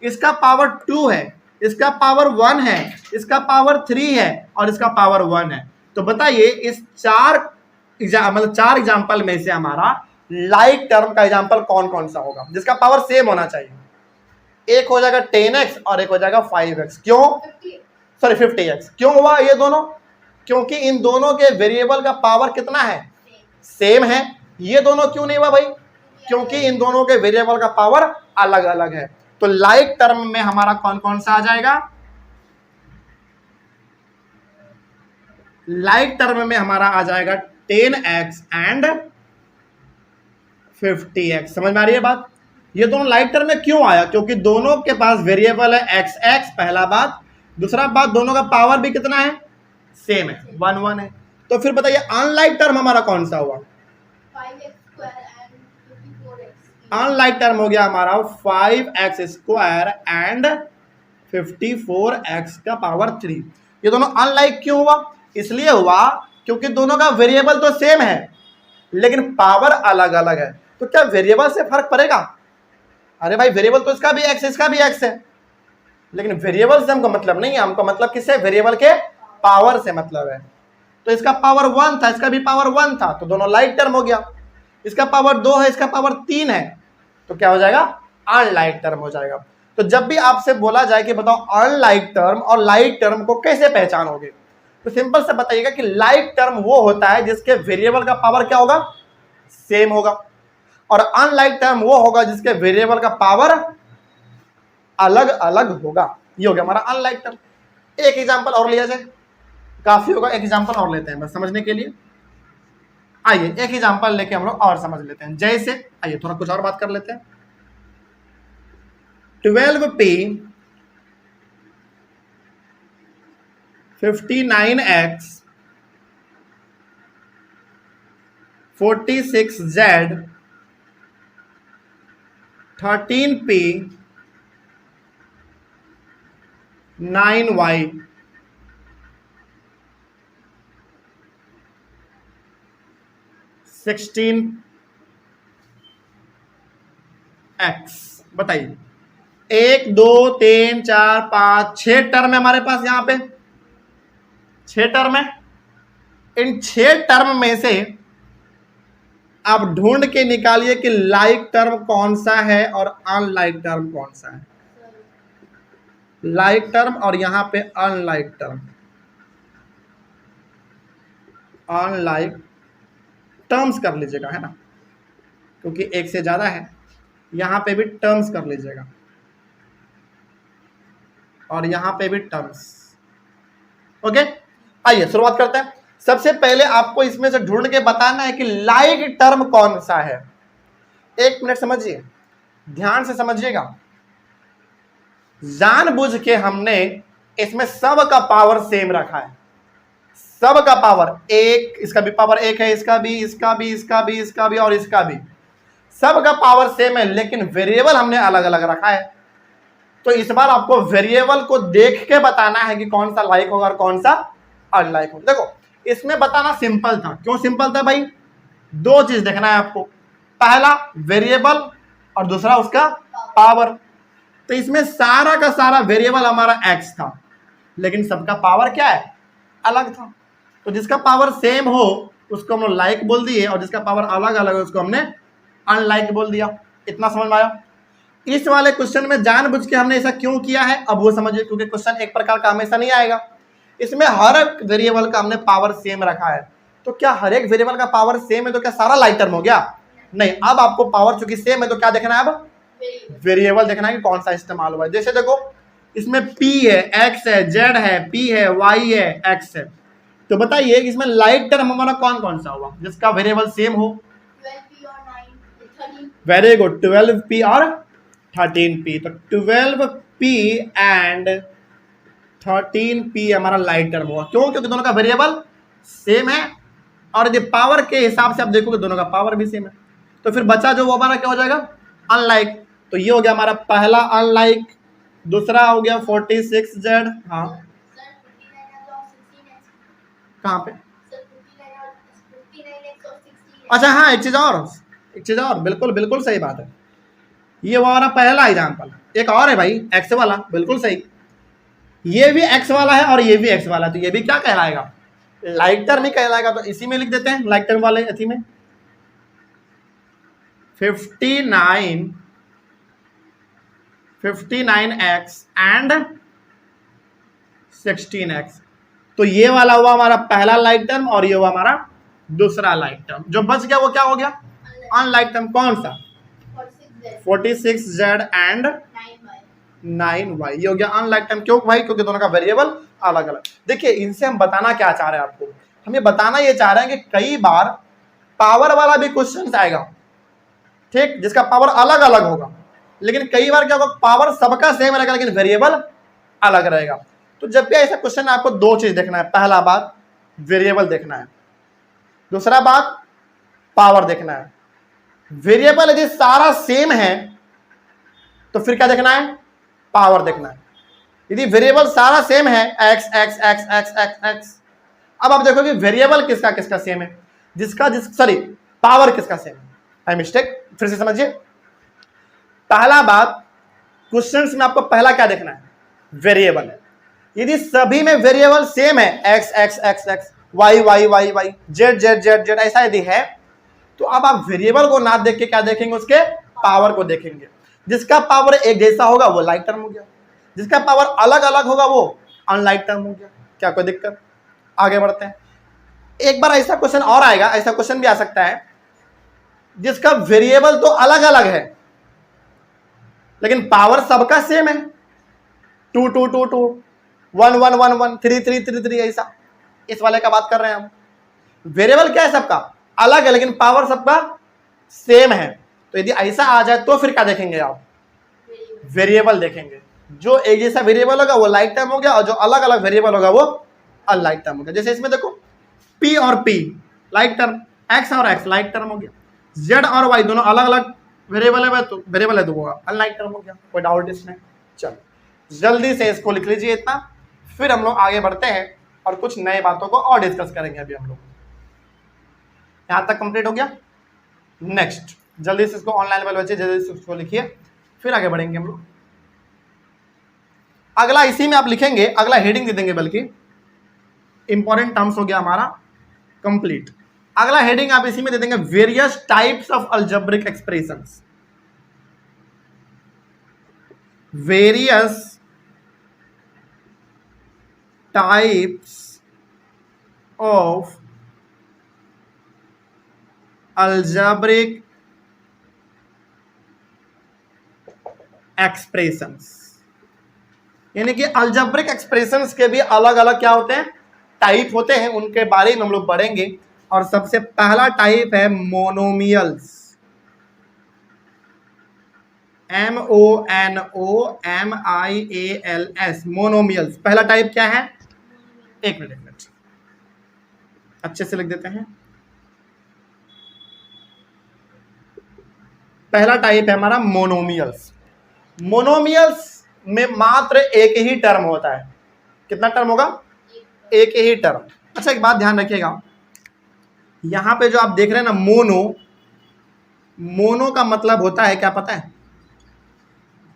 इसका पावर 2 है, इसका पावर 1 है, इसका पावर 3 है और इसका पावर 1 है। तो बताइए इस चार एग्जाम्पल में से हमारा लाइक टर्म का एग्जाम्पल कौन कौन सा होगा जिसका पावर सेम होना चाहिए? एक हो जाएगा 10x और एक हो जाएगा 5x। क्यों? Sorry 50x। क्यों हुआ ये दोनों? क्योंकि इन दोनों के वेरिएबल का पावर कितना है? सेम है। ये दोनों क्यों नहीं हुआ भाई? क्योंकि इन दोनों के वेरिएबल का पावर अलग अलग है। तो लाइक टर्म में हमारा कौन कौन सा आ जाएगा? लाइक टर्म में हमारा आ जाएगा 10x एंड 50x। समझ में आ रही है बात? ये दोनों लाइक टर्म में क्यों आया? क्योंकि दोनों के पास वेरिएबल है x, पहला बात। दूसरा बात, दोनों का पावर भी कितना है? सेम है, 1 1 है। तो फिर बताइए अनलाइक टर्म हमारा कौन सा हुआ? 5x² and 54x। Unlike term हो गया हमारा 5x² एंड 54x का पावर 3। ये दोनों अनलाइक क्यों हुआ? इसलिए हुआ क्योंकि दोनों का वेरिएबल तो सेम है लेकिन पावर अलग अलग है। तो क्या वेरिएबल से फर्क पड़ेगा? अरे भाई वेरिएबल तो इसका भी x, इसका भी x है, लेकिन वेरिएबल से हमको मतलब नहीं है, हमको मतलब किससे, वेरिएबल के पावर से मतलब है। तो इसका पावर 1 था, इसका भी पावर 1 था, तो दोनों लाइक टर्म हो गया। इसका पावर 2 है, इसका पावर 3 है, तो क्या हो जाएगा, अनलाइक टर्म हो जाएगा। तो जब भी आपसे बोला जाए कि बताओ अनलाइक टर्म और लाइक टर्म को कैसे पहचानोगे, तो सिंपल से बताइएगा कि लाइक टर्म वो होता है जिसके वेरिएबल का पावर क्या होगा, सेम होगा, और अनलाइक टर्म वो होगा जिसके वेरिएबल का पावर अलग अलग होगा। ये हो गया हमारा अनलाइक टर्म। एक एग्जांपल और लिया जाए, काफी होगा, एक एग्जांपल और लेते हैं बस समझने के लिए। आइए एक एग्जांपल लेके हम लोग और समझ लेते हैं। जैसे आइए थोड़ा कुछ और बात कर लेते हैं। 12p 59x 46z 13p 9y 16x। बताइए 1 2 3 4 5 6 टर्म है हमारे पास, यहां पे 6 टर्म है। इन 6 टर्म में से आप ढूंढ के निकालिए कि लाइक टर्म कौन सा है और अनलाइक टर्म कौन सा है। लाइक टर्म और यहां पे अनलाइक टर्म, अनलाइक टर्म्स कर लीजिएगा, है ना, क्योंकि एक से ज्यादा है। यहां पे भी टर्म्स कर लीजिएगा और यहां पे भी टर्म्स। ओके, आइए शुरुआत करते हैं। सबसे पहले आपको इसमें से ढूंढ के बताना है कि लाइक टर्म कौन सा है। एक मिनट समझिए, ध्यान से समझिएगा। जानबूझ के हमने इसमें सब का पावर सेम रखा है, सब का पावर एक, इसका भी पावर एक है, इसका भी, इसका भी, इसका भी, इसका भी और इसका भी, सब का पावर सेम है, लेकिन वेरिएबल हमने अलग अलग रखा है। तो इस बार आपको वेरिएबल को देख के बताना है कि कौन सा लाइक होगा और कौन सा अनलाइक होगा। देखो इसमें बताना सिंपल था। क्यों सिंपल था भाई, दो चीज देखना है आपको, पहला वेरिएबल और दूसरा उसका पावर। तो इसमें सारा का सारा वेरिएबल हमारा एक्स था, लेकिन सबका पावर क्या है, अलग था। तो जिसका पावर सेम हो उसको हम लाइक बोल दिए, और जिसका पावर अलग अलग है उसको हमने अनलाइक बोल दिया। इतना समझ में आया। इस वाले क्वेश्चन में जानबूझ के हमने ऐसा क्यों किया है, अब वो समझिए, क्योंकि क्वेश्चन एक प्रकार का हमेशा नहीं आएगा। इसमें हर एक वेरिएबल का हमने पावर सेम रखा है। तो क्या हर एक वेरिएबल का पावर सेम है तो क्या सारा लाइक टर्म हो गया, नहीं। अब आपको पावर चूंकि सेम है तो क्या देखना है, अब वेरिएबल देखना है कि कौन सा इस्तेमाल हुआ है। जैसे देखो इसमें p है, x है, z है, p है, y है, x है। तो बताइए इसमें लाइक टर्म हमारा कौन कौन सा हुआ जिसका वेरिएबल सेम हो। 12p और 9 13। वेरी गुड, 12p और 13p। तो 12p एंड 13p हमारा लाइक टर्म हुआ। क्यों, क्योंकि दोनों का वेरिएबल सेम है, और यदि पावर के हिसाब से आप देखोगे दोनों का पावर भी सेम है। तो फिर बचा जो वो हमारा क्या हो जाएगा, अनलाइक। तो ये हो गया हमारा पहला अनलाइक। दूसरा हो गया 46z, हाँ सर 59 और 16x। कहाँ पे, सर 59x और 16x। अच्छा हाँ, एक चीज और, बिल्कुल बिल्कुल सही बात है। ये वो हमारा पहला एग्जाम्पल। एक और है भाई एक्स वाला, बिल्कुल सही। ये भी एक्स वाला है और ये भी एक्स वाला है, तो ये भी क्या कहलाएगा, लाइक टर्म ही कहलाएगा। तो इसी में लिख देते हैं लाइक टर्म वाले इसी में 59x एंड 16x। तो ये वाला हुआ हमारा पहला लाइक टर्म और ये हुआ हमारा दूसरा लाइक टर्म। जो बच गया वो क्या हो गया, अनलाइक टर्म। कौन सा, 46z एंड 9y। ये हो गया अनलाइक टर्म। क्यों भाई, क्योंकि दोनों का वेरिएबल अलग अलग। देखिए इनसे हम बताना क्या चाह रहे हैं आपको, हम ये बताना ये चाह रहे हैं कि कई बार पावर वाला भी क्वेश्चन आएगा, ठीक, जिसका पावर अलग अलग होगा, लेकिन कई बार क्या होगा, पावर सबका सेम रहेगा लेकिन वेरिएबल अलग रहेगा। तो जब भी ऐसा क्वेश्चन आपको दो चीज देखना है, पहला बात वेरिएबल देखना है, दूसरा बात पावर देखना है। वेरिएबल यदि सारा सेम है तो फिर क्या देखना है, पावर देखना है। यदि वेरिएबल सारा सेम है x x x x x x, अब आप देखो कि वेरिएबल किसका किसका सेम है, पावर किसका सेम है। आई मिस्टेक, फिर से समझिए। पहला बात क्वेश्चंस में आपको पहला क्या देखना है, वेरिएबल है। यदि सभी में वेरिएबल सेम है, X X X X, Y Y Y Y, Z Z Z Z, ऐसा यदि है, तो अब आप वेरिएबल को ना देख के क्या देखेंगे, उसके पावर को देखेंगे। जिसका पावर एक जैसा होगा वो लाइक टर्म हो गया, जिसका पावर अलग अलग होगा वो अनलाइक टर्म हो गया। क्या कोई दिक्कत? आगे बढ़ते हैं। एक बार ऐसा क्वेश्चन और आएगा, ऐसा क्वेश्चन भी आ सकता है जिसका वेरिएबल तो अलग अलग है लेकिन पावर सबका सेम है, 2 2 2 2, 1 1 1 1, 3 3 3 3, ऐसा। इस वाले का बात कर रहे हैं हम। वेरिएबल क्या है, सबका अलग है लेकिन पावर सबका सेम है। तो यदि ऐसा आ जाए तो फिर क्या देखेंगे आप, वेरिएबल देखेंगे। जो एक जैसा वेरिएबल होगा वो लाइक टर्म हो गया, और जो अलग अलग वेरिएबल होगा वो अनलाइक टर्म हो गया। जैसे इसमें देखो, पी और पी लाइक टर्म, एक्स और एक्स लाइक टर्म हो गया, जेड और वाई दोनों अलग अलग वेरिएबल है तो वेरिएबल है तो वो अनलाइक टर्म हो गया। कोई डाउट इसमें? चलो जल्दी से इसको लिख लीजिए इतना, फिर हम लोग आगे बढ़ते हैं और कुछ नए बातों को और डिस्कस करेंगे। अभी हम लोग यहां तक कंप्लीट हो गया। नेक्स्ट जल्दी से इसको ऑनलाइन वाले बच्चे जल्दी से उसको लिखिए, फिर आगे बढ़ेंगे हम लोग। अगला इसी में आप लिखेंगे, अगला हेडिंग दे देंगे, बल्कि इंपॉर्टेंट टर्म्स हो गया हमारा कंप्लीट। अगला हेडिंग आप इसी में दे देंगे, various types of algebraic expressions. Various types of algebraic expressions. यानी कि अलजेब्रिक एक्सप्रेशंस के भी अलग अलग क्या होते हैं, टाइप होते हैं, उनके बारे में हम लोग पढ़ेंगे। और सबसे पहला टाइप है मोनोमियल्स, MONOMIALS, मोनोमियल्स। पहला टाइप क्या है, एक मिनट अच्छे से लिख देते हैं। पहला टाइप है हमारा मोनोमियल्स। मोनोमियल्स में मात्र एक ही टर्म होता है। कितना टर्म होगा, एक ही टर्म। अच्छा एक बात ध्यान रखिएगा, यहां पे जो आप देख रहे हैं ना मोनो, मोनो का मतलब होता है क्या पता है,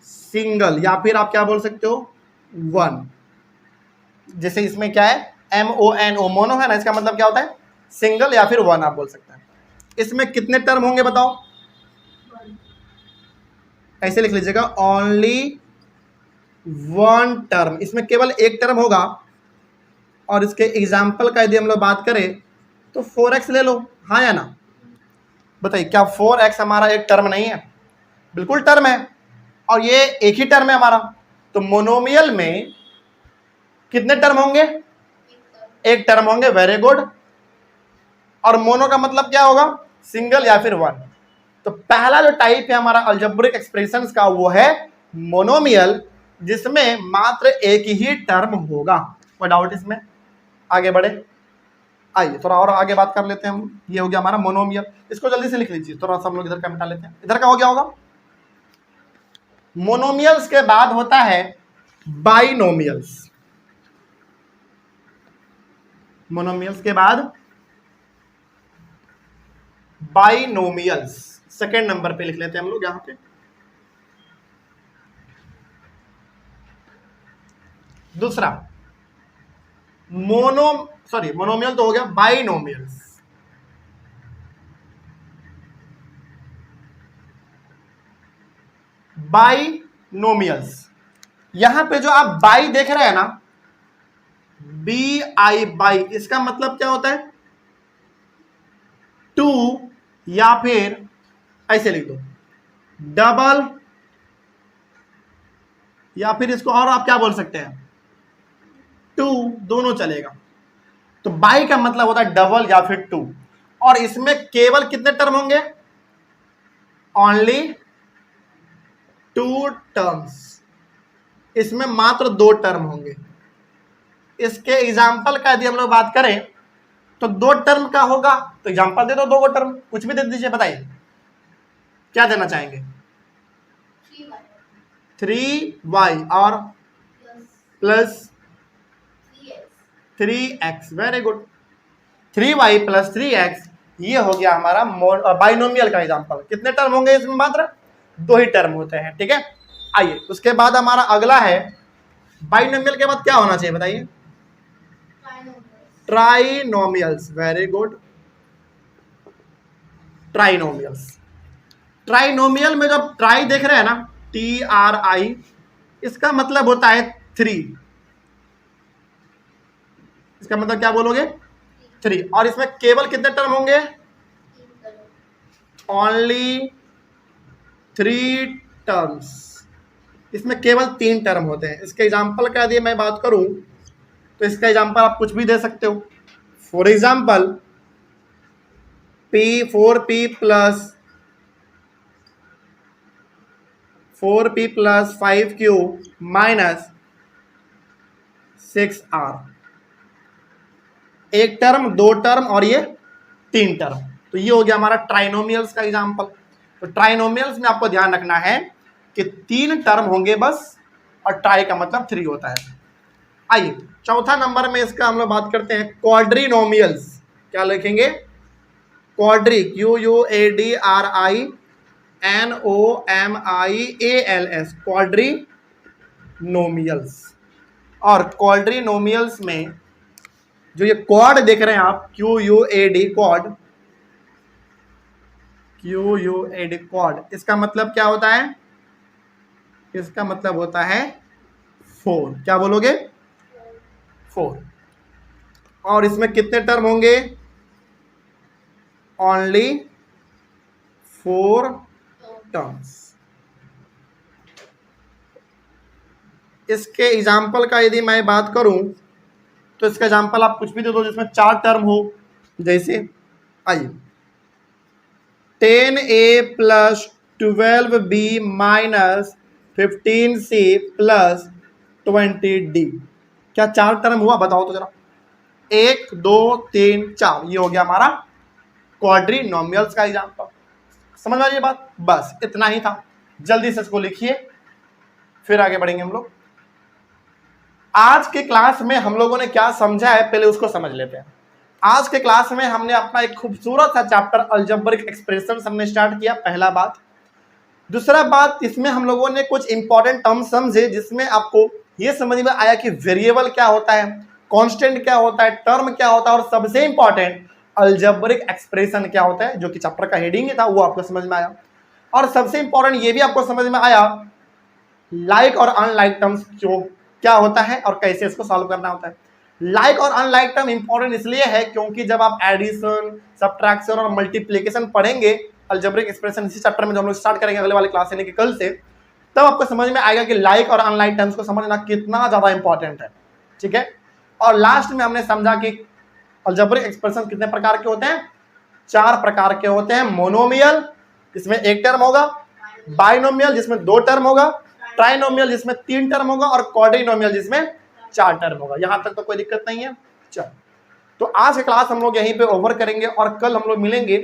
सिंगल, या फिर आप क्या बोल सकते हो, वन। जैसे इसमें क्या है, MONO, मोनो है ना, इसका मतलब क्या होता है, सिंगल या फिर वन आप बोल सकते हैं। इसमें कितने टर्म होंगे बताओ, ऐसे लिख लीजिएगा, ओनली वन टर्म। इसमें केवल एक टर्म होगा। और इसके एग्जाम्पल का यदि हम लोग बात करें तो 4x ले लो, हाँ या ना, बताइए क्या 4x हमारा एक टर्म नहीं है? बिल्कुल टर्म है, और ये एक ही टर्म है हमारा। तो मोनोमियल में कितने टर्म होंगे, एक टर्म होंगे, वेरी गुड। और मोनो का मतलब क्या होगा, सिंगल या फिर वन। तो पहला जो टाइप है हमारा अलजेब्रिक एक्सप्रेशंस का वो है मोनोमियल, जिसमें मात्र एक ही टर्म होगा। कोई डाउट इसमें? आगे बढ़े, आइए थोड़ा और आगे बात कर लेते हैं हम। ये हो गया हमारा मोनोमियल, इसको जल्दी से लिख लीजिए, थोड़ा सा हम लोग इधर का मिटा लेते हैं। इधर का हो गया होगा। मोनोमियल्स के बाद होता है बाइनोमियल्स। मोनोमियल्स के बाद बाइनोमियल्स, सेकेंड नंबर पे लिख लेते हैं हम लोग यहां पे। दूसरा मोनोमियल तो हो गया, बाइनोमियल्स। बाइनोमियल्स, यहां पे जो आप बाई देख रहे हैं ना, BI बाई, इसका मतलब क्या होता है, टू, या फिर ऐसे लिख दो डबल, या फिर इसको और आप क्या बोल सकते हैं, टू, दोनों चलेगा। तो बाई का मतलब होता है डबल या फिर टू। और इसमें केवल कितने टर्म होंगे, ओनली टू टर्म्स। इसमें मात्र दो टर्म होंगे। इसके एग्जाम्पल का यदि हम लोग बात करें तो दो टर्म का होगा, तो एग्जाम्पल दे दो, दो टर्म कुछ भी दे दीजिए, बताइए क्या देना चाहेंगे। 3y और plus 3x, very good. 3y plus 3x, ये हो गया हमारा बाइनोमियल का एग्जाम्पल। कितने टर्म होंगे इसमें, मात्र दो ही टर्म होते हैं, ठीक है। आइए उसके बाद हमारा अगला है बाइनोमियल के बाद क्या होना चाहिए बताइए? Trinomials. Trinomials, very good. Trinomials, trinomial में जब ट्राई देख रहे हैं ना, TRI, इसका मतलब होता है 3। इसका मतलब क्या बोलोगे? 3। और इसमें केवल कितने टर्म होंगे? Only 3 terms. इसमें केवल 3 टर्म होते हैं। इसके एग्जाम्पल का यदि मैं बात करूं तो इसका एग्जाम्पल आप कुछ भी दे सकते हो। For example P 4P plus 5Q minus 6R। एक टर्म, 2 टर्म और ये 3 टर्म। तो ये हो गया हमारा ट्राइनोमियल्स का एग्जाम्पल। तो ट्राइनोमियल्स में आपको ध्यान रखना है कि 3 टर्म होंगे बस, और ट्राई का मतलब 3 होता है। आइए चौथा नंबर में इसका हम लोग बात करते हैं क्वाड्रीनोमियल्स। क्या लिखेंगे? Quadri, QUADRINOMIALS, क्वाड्रीनोमियल्स। और क्वाड्रीनोमियल्स में जो ये क्वाड देख रहे हैं आप, QUAD, क्वाड, इसका मतलब क्या होता है? इसका मतलब होता है 4। क्या बोलोगे? 4। और इसमें कितने टर्म होंगे? Only 4 terms. इसके एग्जाम्पल का यदि मैं बात करूं तो इसका एग्जाम्पल आप कुछ भी दे दो जिसमें 4 टर्म हो। जैसे आइए 10A plus 12B minus 15C plus 20D। क्या 4 टर्म हुआ? बताओ तो जरा। 1 2 3 4, ये हो गया हमारा क्वाड्रीनोमियल्स का एग्जाम्पल। समझ में आ रही है बात? बस इतना ही था। जल्दी से इसको लिखिए, फिर आगे बढ़ेंगे हम लोग। आज के क्लास में हम लोगों ने क्या समझा है, पहले उसको समझ लेते हैं। आज के क्लास में हमने अपना एक खूबसूरत सा चैप्टर अलजेब्रिक एक्सप्रेशन हमने स्टार्ट किया, पहला बात। दूसरा बात, इसमें हम लोगों ने कुछ इंपॉर्टेंट टर्म्स समझे जिसमें आपको ये समझ में आया कि वेरिएबल क्या होता है, कांस्टेंट क्या होता है, टर्म क्या होता है, और सबसे इंपॉर्टेंट अलजेब्रिक एक्सप्रेशन क्या होता है, जो कि चैप्टर का हेडिंग था, वो आपको समझ में आया। और सबसे इंपॉर्टेंट ये भी आपको समझ में आया लाइक और अनलाइक टर्म्स जो क्या होता है और कैसे इसको सॉल्व करना होता है। लाइक और अनलाइक टर्म इंपॉर्टेंट इसलिए है क्योंकि जब आप एडिशन, सब्ट्रैक्शन और मल्टीप्लिकेशन पढ़ेंगे अलजेब्रिक एक्सप्रेशन, इसी चैप्टर में जो हम लोग स्टार्ट करेंगे अगले वाले क्लास यानी कि कल से, तब आपको समझ में आएगा कि लाइक और अनलाइक टर्म्स को समझना कितना ज्यादा इंपॉर्टेंट है। ठीक है। और लास्ट में हमने समझा कि अलजेब्रिक एक्सप्रेशन कितने प्रकार के होते हैं? 4 प्रकार के होते हैं। मोनोमियल जिसमें 1 टर्म होगा, बाइनोमियल जिसमें 2 टर्म होगा, ट्राइनोमियल जिसमें 3 टर्म होगा, और क्वाड्रीनोमियल जिसमें 4 टर्म होगा। यहां तक तो कोई दिक्कत नहीं है। चलो, तो आज की क्लास हम लोग यहीं पे ओवर करेंगे और कल हम लोग मिलेंगे।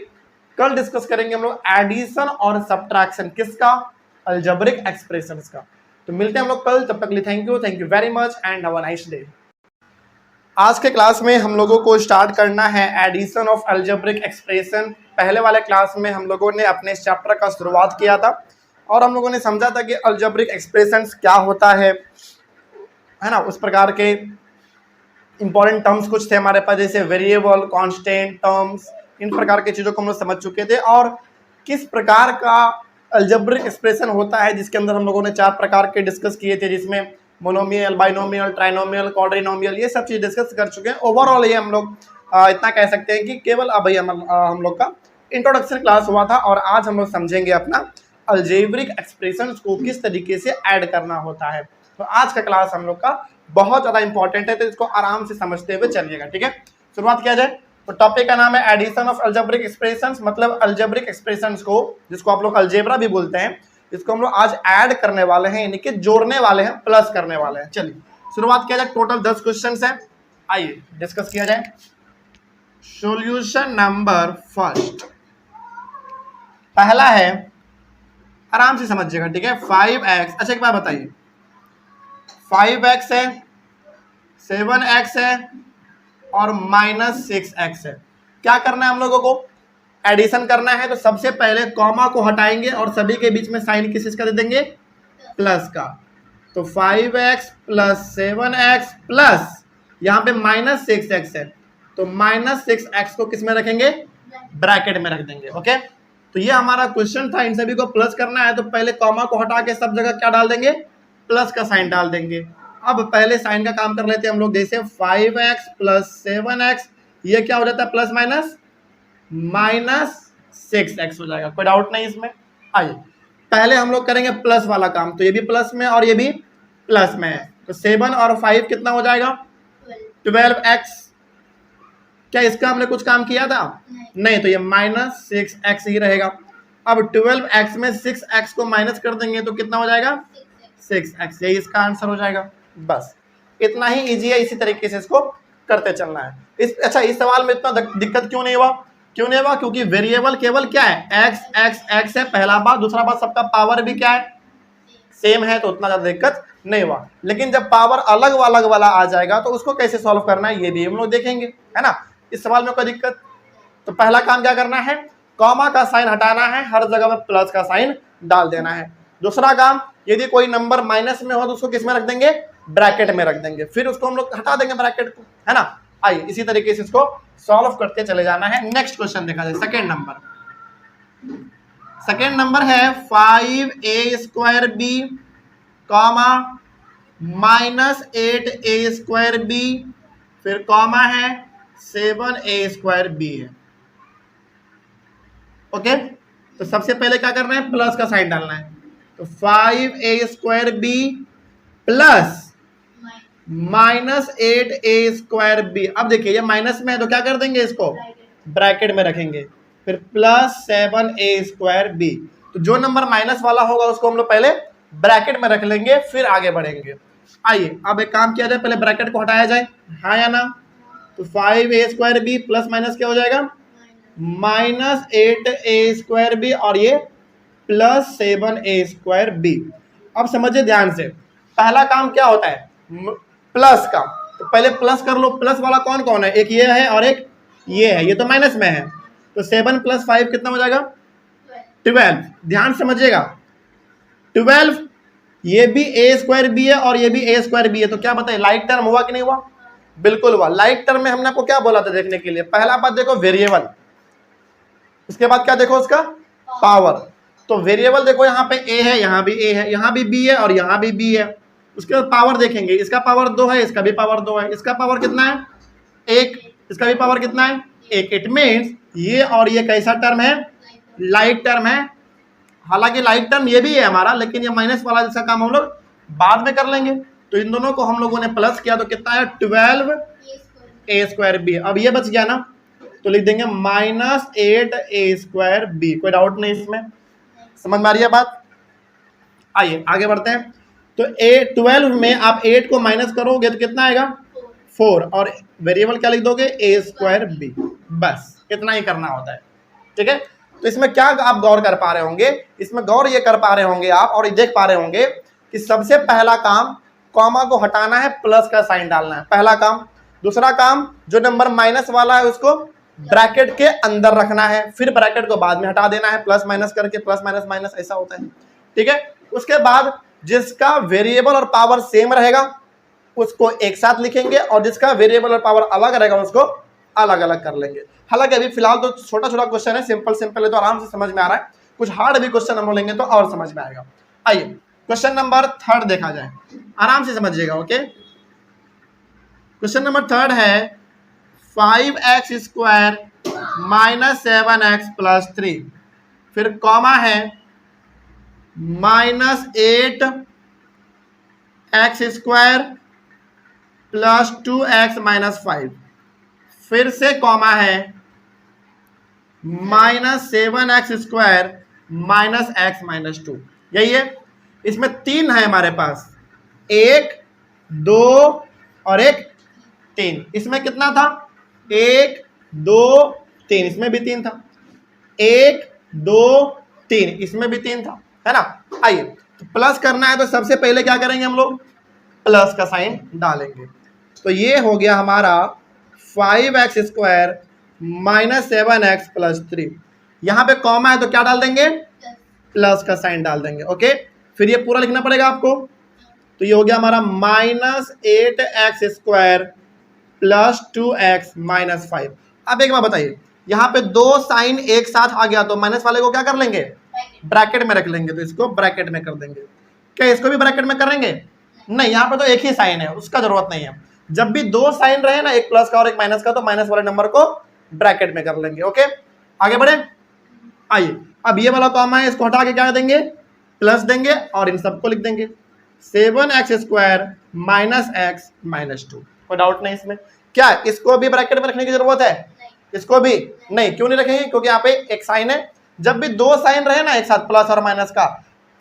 कल डिस्कस करेंगे हम लोग एडिशन और सब्ट्रैक्शन किसका? अलजेब्रिक एक्सप्रेशंस का। तो मिलते हैं हम लोग कल, तब तक के लिए thank you very much and have a nice day. आज के क्लास में हम लोगों को स्टार्ट करना है एडिशन ऑफ अलजेब्रिक एक्सप्रेशन। पहले वाले क्लास में हम लोगों ने अपने इस चैप्टर का शुरुआत किया था और हम लोगों ने समझा था कि अलजेब्रिक एक्सप्रेशंस क्या होता है ना। उस प्रकार के इंपॉर्टेंट टर्म्स कुछ थे हमारे पास, जैसे वेरिएबल, कांस्टेंट टर्म्स, इन प्रकार की चीज़ों को हम लोग समझ चुके थे। और किस प्रकार का अलजेब्रिक एक्सप्रेशन होता है जिसके अंदर हम लोगों ने 4 प्रकार के डिस्कस किए थे, जिसमें मोनोमियल, बाइनोमियल, ट्राइनोमियल, क्वाड्रीनोमियल, ये सब चीज़ डिस्कस कर चुके हैं। ओवरऑल ये हम लोग इतना कह सकते हैं कि केवल अब हम लोग का इंट्रोडक्शन क्लास हुआ था, और आज हम लोग समझेंगे अपना अलजेब्रिक एक्सप्रेशंस को किस तरीके से ऐड करना होता है। तो आज का क्लास हम लोग का बहुत ज़्यादा इंपॉर्टेंट है, तो इसको आराम से समझते हुए चलिएगा। ठीक है, शुरुआत किया जाए। तो टॉपिक का नाम है एडिशन ऑफ अलजेब्रिक एक्सप्रेशंस, मतलब अलजेब्रिक एक्सप्रेशंस को, जिसको आप लोग अलजेब्रा भी बोलते हैं, इसको हम लोग आज ऐड करने वाले हैं, यानी कि जोड़ने वाले हैं, प्लस करने वाले हैं। चलिए शुरुआत किया जाए। टोटल 10 क्वेश्चंस हैं, आइए डिस्कस किया जाए। सॉल्यूशन नंबर फर्स्ट, पहला है, आराम से समझिएगा। ठीक है, 5x, अच्छा एक बात बताइए, 5x है, 7x है और -6x है। क्या करना है हम लोगों को? एडिशन करना है। तो सबसे पहले कॉमा को हटाएंगे और सभी के बीच में साइन किस चीज का दे देंगे? प्लस का। तो 5x प्लस 7x प्लस यहाँ पे माइनस 6x है, तो माइनस 6x को किस में रखेंगे, ब्रैकेट में रख देंगे। ओके, तो ये हमारा क्वेश्चन था। इन सभी को प्लस करना है तो पहले कॉमा को हटा के सब जगह क्या डाल देंगे, प्लस का साइन डाल देंगे। अब पहले साइन का काम कर लेते हैं हम लोग। जैसे 5x प्लस 7x, ये क्या हो जाता है, प्लस माइनस माइनस 6x हो जाएगा। कोई डाउट नहीं इसमें। आइए पहले हम लोग करेंगे प्लस वाला काम, तो ये भी प्लस में और ये भी प्लस में है, तो 7 और 5 कितना हो जाएगा, 12x। क्या इसका हमने कुछ काम किया था, नहीं, तो ये माइनस 6x ही रहेगा। अब 12x में 6x को माइनस कर देंगे तो कितना हो जाएगा, 6x। यही इसका आंसर हो जाएगा। बस इतना ही इजी है, इसी तरीके से इसको करते चलना है। अच्छा, इस सवाल में इतना दिक्कत क्यों नहीं हुआ, क्योंकि वेरिएबल केवल क्या है, x है पहला बात, दूसरा बात सबका पावर भी क्या है, सेम है, तो उतना ज्यादा दिक्कत नहीं हुआ। लेकिन जब पावर अलग वाला आ जाएगा तो उसको कैसे सॉल्व करना है ये भी हम लोग देखेंगे, है ना। इस सवाल में कोई दिक्कत, तो पहला काम क्या करना है, कॉमा का साइन हटाना है, हर जगह में प्लस का साइन डाल देना है। दूसरा काम, यदि कोई नंबर माइनस में हो तो उसको किस में रख देंगे, ब्रैकेट में रख देंगे, फिर उसको हम लोग हटा देंगे ब्रैकेट को, है ना। आइए इसी तरीके से इसको सॉल्व करते चले जाना है। नेक्स्ट क्वेश्चन देखा जाए, सेकेंड नंबर है 5a² b comma minus 8a² b, फिर कॉमा है 7a² b है। ओके, तो सबसे पहले क्या करना है, प्लस का साइन डालना है, तो 5a² b plus minus 8a² b। अब देखिए ये माइनस में है तो क्या कर देंगे, इसको ब्रैकेट में रखेंगे, फिर प्लस 7a² b। तो जो नंबर माइनस वाला होगा उसको हम लोग पहले ब्रैकेट में रख लेंगे, फिर आगे बढ़ेंगे। आइए अब एक काम किया जाए, पहले ब्रैकेट को हटाया जाए, हाँ या ना। तो 5a² b प्लस माइनस क्या हो जाएगा, माइनस 8a² b, और ये प्लस 7a² b। अब समझिए ध्यान से, पहला काम क्या होता है, प्लस का, तो पहले प्लस कर लो। प्लस वाला कौन कौन है, एक ये है और एक ये है, ये तो माइनस में है, तो 7 प्लस 5 कितना हो जाएगा, 12। ध्यान समझिएगा, 12 ये भी a² b है और ये भी a² b है, तो क्या बताइए लाइक टर्म हुआ कि नहीं हुआ, बिल्कुल हुआ। लाइक टर्म में हमने आपको क्या बोला था देखने के लिए, पहला बात देखो वेरिएबल, उसके बाद क्या देखो उसका पावर। तो वेरिएबल देखो यहाँ पे a है, यहाँ भी a है, यहाँ भी b है और यहाँ भी b है। उसके बाद पावर देखेंगे, इसका पावर 2 है, इसका भी पावर 2 है, इसका पावर कितना है 1, इसका भी पावर कितना है 1। इट मीन्स ये और ये कैसा टर्म है, लाइक टर्म है। हालांकि लाइक टर्म ये भी है हमारा, लेकिन ये माइनस वाला जिसका काम हम लोग बाद में कर लेंगे। तो इन दोनों को हम लोगों ने प्लस किया तो कितना है 12a² b। अब ये बच गया ना, तो लिख देंगे माइनस 8a² b। कोई डाउट नहीं इसमें, समझ में आ रही है बात। आइए आगे बढ़ते हैं। तो 12 में आप 8 को माइनस करोगे तो कितना आएगा 4, और वेरिएबल क्या लिख दोगे a² b। बस इतना ही करना होता है, ठीक है। तो इसमें क्या आप गौर कर पा रहे होंगे, इसमें गौर ये कर पा रहे होंगे आप, और ये देख पा रहे होंगे कि सबसे पहला काम कॉमा को हटाना है, प्लस का साइन डालना है, पहला काम। दूसरा काम, जो नंबर माइनस वाला है उसको ब्रैकेट के अंदर रखना है, फिर ब्रैकेट को बाद में हटा देना है, प्लस माइनस करके, प्लस माइनस माइनस ऐसा होता है, ठीक है। उसके बाद जिसका वेरिएबल और पावर सेम रहेगा उसको एक साथ लिखेंगे, और जिसका वेरिएबल और पावर अलग रहेगा उसको अलग अलग कर लेंगे। हालांकि अभी फिलहाल तो छोटा छोटा क्वेश्चन है, सिंपल है, तो आराम से समझ में आ रहा है। कुछ हार्ड भी क्वेश्चन हम लेंगे तो और समझ में आएगा। आइए क्वेश्चन नंबर 3 देखा जाए, आराम से समझिएगा। ओके, क्वेश्चन नंबर 3 है 5x² माइनस 7x प्लस 3, फिर कॉमा है minus 8x² plus 2x minus 5, फिर से कॉमा है minus 7x² minus x minus 2। यही है, इसमें 3 है हमारे पास, 1 2 और 1 3। इसमें कितना था 1 2 3, इसमें भी 3 था, 1 2 3, इसमें भी 3 था, है ना। आइए तो प्लस करना है, तो सबसे पहले क्या करेंगे हम लोग, प्लस का साइन डालेंगे। तो ये हो गया हमारा 5x² माइनस 7x प्लस 3। यहाँ पे कॉमा है तो क्या डाल देंगे, प्लस का साइन डाल देंगे। ओके, फिर ये पूरा लिखना पड़ेगा आपको, तो ये हो गया हमारा -8x² प्लस 2x माइनस 5। अब एक बात बताइए, यहाँ पे दो साइन एक साथ आ गया तो माइनस वाले को क्या कर लेंगे, ब्रैकेट में रख लेंगे, तो इसको ब्रैकेट में कर देंगे। क्या इसको भी ब्रैकेट में करेंगे? नहीं, यहाँ पे तो एक ही साइन है, उसका जरूरत नहीं है। जब भी दो साइन रहे ना, एक प्लस का और एक माइनस का, तो माइनस वाले नंबर को ब्रैकेट में कर लेंगे। ओके, आगे बढ़े। आइए, अब ये वाला कॉमा है, इसको हटा के क्या देंगे, प्लस देंगे और इन सबको लिख देंगे 7x² माइनस x माइनस 2। कोई डाउट नहीं इसमें? क्या इसको भी ब्रैकेट में रखने की जरूरत है? इसको भी नहीं। क्यों नहीं रखेंगे? क्योंकि यहाँ पे एक साइन है, जब भी दो साइन रहे ना एक साथ प्लस और माइनस का,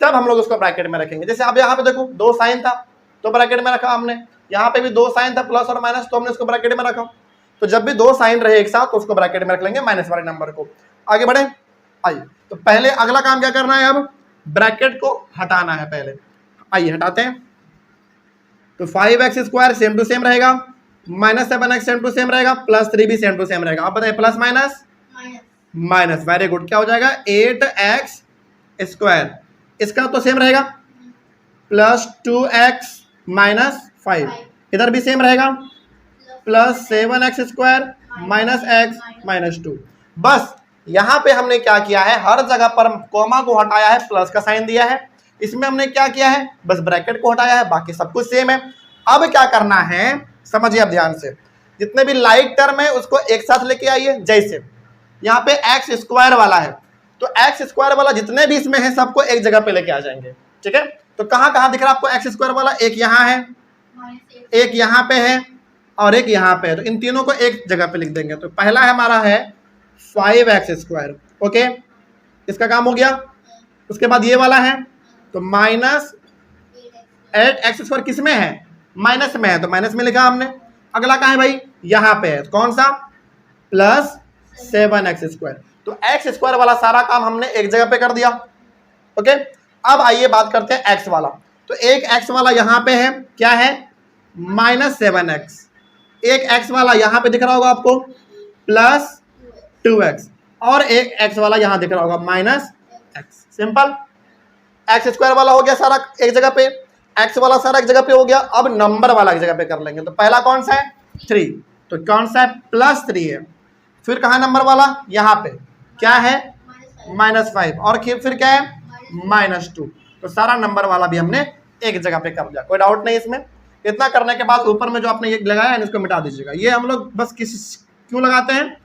तब हम लोग उसको ब्रैकेट में रखेंगे। जैसे अब यहाँ पे देखो, दो साइन था तो ब्रैकेट में रखा हमने, यहाँ पे भी दो साइन था प्लस और माइनस, तो हमने उसको ब्रैकेट में रखा। तो जब भी दो साइन रहे एक साथ तो उसको ब्रैकेट में रख लेंगे, माइनस वाले नंबर को। आगे बढ़े। आइए, तो पहले अगला काम क्या करना है, अब ब्रैकेट को हटाना है पहले। आइए हटाते हैं। तो 5x² सेम टू सेम रहेगा, -7x सेम टू सेम रहेगा, +3 भी सेम टू सेम रहेगा। आप बताइए plus minus minus, very good. क्या हो जाएगा, 8x², इसका तो सेम रहेगा, प्लस 2x माइनस 5, इधर भी सेम रहेगा, plus 7x² minus x minus 2। बस यहाँ पे हमने क्या किया है, हर जगह पर कॉमा को हटाया है, प्लस का साइन दिया है। इसमें हमने क्या किया है, बस ब्रैकेट को हटाया है, बाकी सब कुछ सेम है। अब क्या करना है समझिए आप ध्यान से, जितने भी लाइक टर्म है उसको एक साथ लेके आइए। जैसे यहाँ पे x² वाला है, तो x² वाला जितने भी इसमें है सबको एक जगह पे लेके आ जाएंगे। ठीक है, तो कहाँ कहाँ दिख रहा है आपको x² वाला? एक यहाँ है, एक यहाँ पे है और एक यहाँ पे है, तो इन तीनों को एक जगह पे लिख देंगे। तो पहला हमारा है 5x²। ओके, इसका काम हो गया। उसके बाद ये वाला है, तो -8x² किस में है, माइनस में है, तो माइनस में लिखा हमने। अगला कहाँ है भाई, यहाँ पे है, कौन सा, +7x²। तो x² वाला सारा काम हमने एक जगह पे कर दिया। ओके, अब आइए बात करते हैं x वाला। तो एक x वाला यहाँ पे है, क्या है, -7x। एक x वाला यहाँ पे दिख रहा होगा आपको, +2x, और एक x वाला यहाँ दिख रहा होगा, -x। सिंपल, x² वाला हो गया सारा एक जगह पे, x वाला सारा एक जगह पे हो गया। अब नंबर वाला एक जगह पे कर लेंगे। तो पहला कौन सा है, 3, तो कौन सा है, +3 है। फिर कहाँ नंबर वाला, यहाँ पे क्या है, -5, और फिर क्या है, -2। तो सारा नंबर वाला भी हमने एक जगह पे कर दिया। कोई डाउट नहीं इसमें? इतना करने के बाद ऊपर में जो आपने ये लगाया है इसको मिटा दीजिएगा। ये हम लोग बस क्यों लगाते हैं,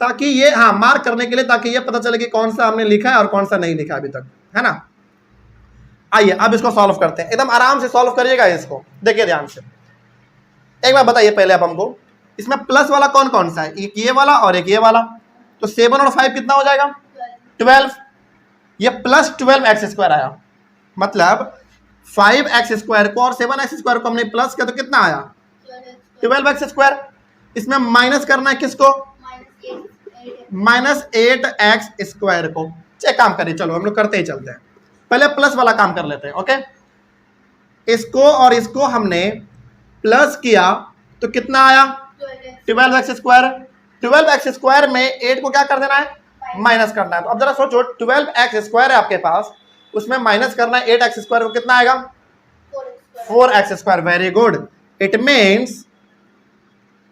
ताकि ये, हाँ, मार्क करने के लिए, ताकि ये पता चले कि कौन सा हमने लिखा है और कौन सा नहीं लिखा अभी तक, है ना। आइए अब इसको सॉल्व करते हैं, एकदम आराम से सॉल्व करिएगा इसको। देखिए ध्यान से, एक बार बताइए पहले अब हमको, इसमें प्लस वाला कौन कौन सा है, एक ये वाला और एक ये वाला। तो 7 और 5 कितना हो जाएगा, 12। ये +12x² आया, मतलब 5x² को और 7x² को हमने प्लस किया तो कितना आया, 12x²। इसमें माइनस करना है किसको, -8x² को। चेक काम करिए, चलो हम लोग करते ही चलते हैं। पहले प्लस वाला काम कर लेते हैं। ओके, इसको और इसको हमने प्लस किया तो कितना आया, 12x²। 12x² में 8 को क्या कर देना है, माइनस करना है। तो अब जरा सोचो, 12x² है आपके पास, उसमें माइनस करना है 8x² को, कितना आएगा, 4x²। Very good. It means,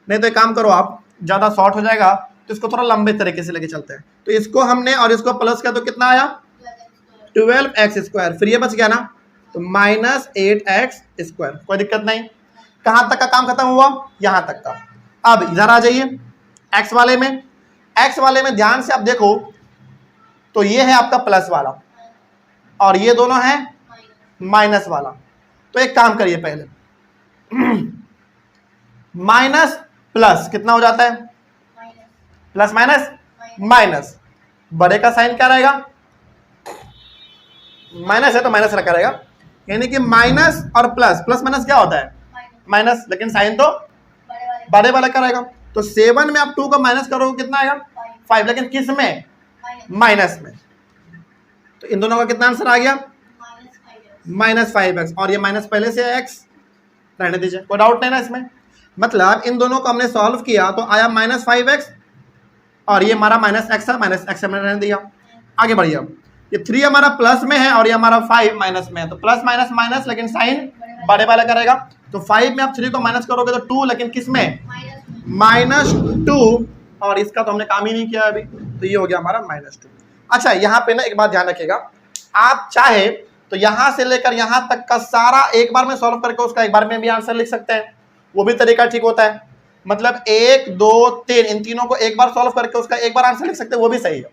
नहीं तो एक काम करो आप, ज्यादा शॉर्ट हो जाएगा तो इसको थोड़ा लंबे तरीके से लेके चलते हैं। तो इसको हमने और इसको प्लस किया तो कितना आया, 12x²। फिर ये बच गया ना, तो -8x²। कोई दिक्कत नहीं। कहां तक का काम खत्म हुआ, यहां तक का। अब इधर आ जाइए, x वाले में। x वाले में ध्यान से आप देखो, तो ये है आपका प्लस वाला और ये दोनों है माइनस वाला। तो एक काम करिए पहले, माइनस प्लस कितना हो जाता है, प्लस माइनस माइनस, बड़े का साइन क्या रहेगा, माइनस है तो माइनस रखा रहेगा, यानी कि माइनस और प्लस, प्लस माइनस क्या होता है, माइनस, लेकिन साइन तो बड़े वाला का रहेगा। तो 7 में आप 2 का माइनस करोगे कितना आएगा, 5, लेकिन किस में, माइनस में। तो इन दोनों का कितना आंसर आ गया, -5x, और ये माइनस पहले से x, रहने दीजिए, कोई डाउट नहीं ना इसमें। मतलब इन दोनों को हमने सॉल्व किया तो आया -5x, और ये हमारा -x है, -x हमने रहने दिया। आगे बढ़िए, अब ये 3 हमारा प्लस में है और ये हमारा 5 माइनस में है, तो प्लस माइनस माइनस, लेकिन साइन बड़े वाला करेगा। तो 5 में आप 3 को माइनस करोगे तो 2, लेकिन किस में? -2, और इसका तो हमने काम ही नहीं किया अभी, तो ये हो गया हमारा -2। अच्छा, यहाँ पे ना एक बात ध्यान रखिएगा, आप चाहे तो यहाँ से लेकर यहाँ तक का सारा एक बार में सॉल्व करके उसका एक बार में भी आंसर लिख सकते हैं, वो भी तरीका ठीक होता है। मतलब 1 2 3 इन तीनों को एक बार सॉल्व करके उसका एक बार आंसर लिख सकते हैं, वो भी सही है।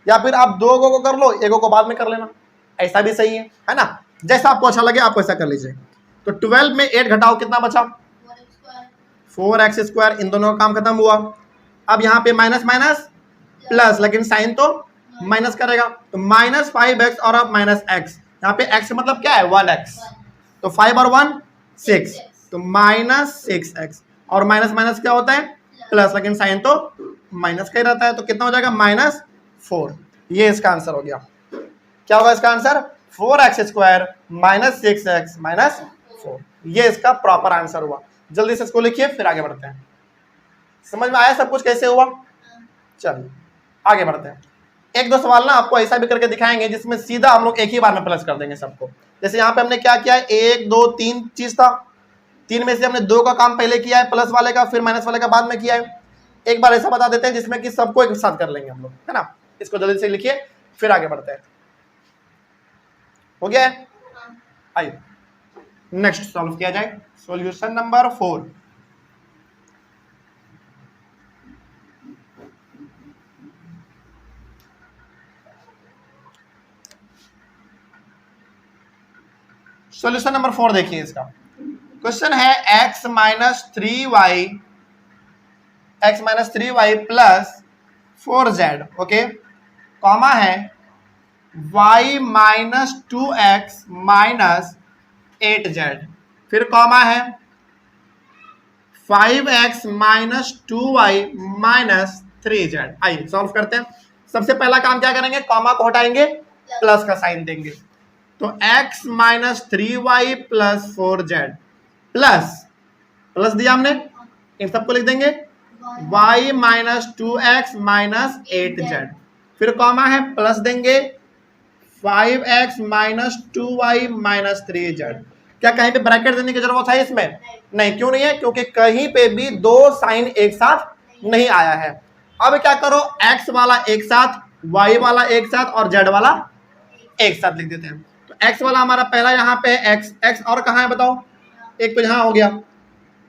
या फिर आप 2 को कर लो, 1 को बाद में कर लेना, ऐसा भी सही है ना? जैसा आपको अच्छा लगे आप वैसा कर लीजिए। तो 12 में 8 घटाओ, कितना बचा? 4x²। इन दोनों का काम खत्म हुआ। अब यहाँ पे माइनस माइनस प्लस, लेकिन साइन तो माइनस करेगा, तो -5x और अब -x। यहाँ पे x मतलब क्या है? 1x, तो 5 और 1 6, तो -6x, और माइनस माइनस क्या होता है? प्लस, लेकिन साइन तो माइनस का ही रहता है, तो कितना हो जाएगा? -4। ये इसका आंसर हो गया। क्या होगा इसका आंसर? 4x² -6x -4। ये इसका प्रॉपर आंसर हुआ। जल्दी से इसको लिखिए, फिर आगे बढ़ते हैं। समझ में आया सब कुछ कैसे हुआ? चलिए आगे बढ़ते हैं। 1-2 सवाल ना आपको ऐसा भी करके दिखाएंगे जिसमें सीधा हम लोग एक ही बार में प्लस कर देंगे सबको। जैसे यहाँ पे हमने क्या किया है, 1 2 3 चीज था, 3 में से हमने 2 का काम पहले किया है प्लस वाले का, फिर माइनस वाले का बाद में किया है। एक बार ऐसा बता देते हैं जिसमें कि सबको एक साथ कर लेंगे हम लोग, है ना? इसको जल्दी से लिखिए, फिर आगे बढ़ते हैं। हो गया है? आइए नेक्स्ट सॉल्व किया जाए। Solution number 4। सॉल्यूशन नंबर 4 देखिए, इसका क्वेश्चन है x - 3y plus 4z, okay, comma है y - 2x माइनस 8z, फिर कॉमा है 5x - 2y माइनस 3z। आइए सॉल्व करते हैं। सबसे पहला काम क्या करेंगे? कॉमा को हटाएंगे, प्लस का साइन देंगे, तो x - 3y plus 4z plus दिया हमने, इन सबको लिख देंगे y - 2x माइनस 8z, फिर कॉमा है, प्लस देंगे 5x - 2y माइनस 3z। क्या कहीं पे ब्रैकेट देने की जरूरत है इसमें? नहीं। क्यों नहीं है? क्योंकि कहीं पे भी 2 साइन एक साथ नहीं आया है। अब क्या करो, x वाला एक साथ, y वाला एक साथ और z वाला एक साथ लिख देते हैं। तो x वाला हमारा पहला यहाँ पे x और कहाँ है बताओ? एक तो यहाँ हो गया,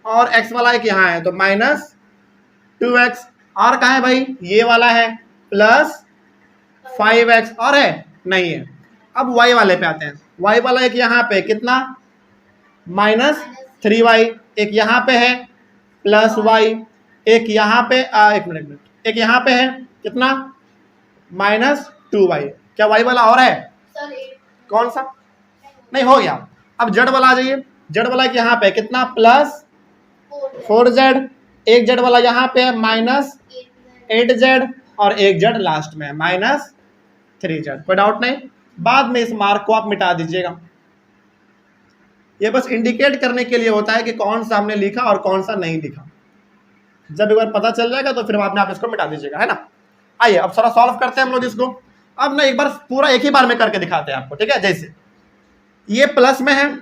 और x वाला एक यहाँ है, तो -2x, और कहाँ है भाई? ये वाला है, प्लस 5x, और है? नहीं है। अब y वाले पे आते हैं। y वाला एक यहाँ पे कितना? -3y, एक यहाँ पे है प्लस y, एक यहाँ पे एक मिनट, एक यहाँ पे है कितना? -2y। क्या y वाला और है? कौन सा? नहीं, हो गया। अब z वाला आ जाइए। z वाला एक यहाँ पे कितना? प्लस 4z, एक z वाला यहाँ पे -8z, और एक z लास्ट में -3z। कोई डाउट नहीं? बाद में इस मार्क को आप मिटा दीजिएगा। ये बस इंडिकेट करने के लिए होता है कि कौन सा हमने लिखा और कौन सा नहीं लिखा। जब एक बार पता चल जाएगा तो फिर बाद में आप इसको मिटा दीजिएगा, है ना? आइए अब सारा सॉल्व करते हैं हम लोग इसको। अब ना एक बार पूरा एक ही बार में करके दिखाते हैं आपको, ठीक है? जैसे ये प्लस में है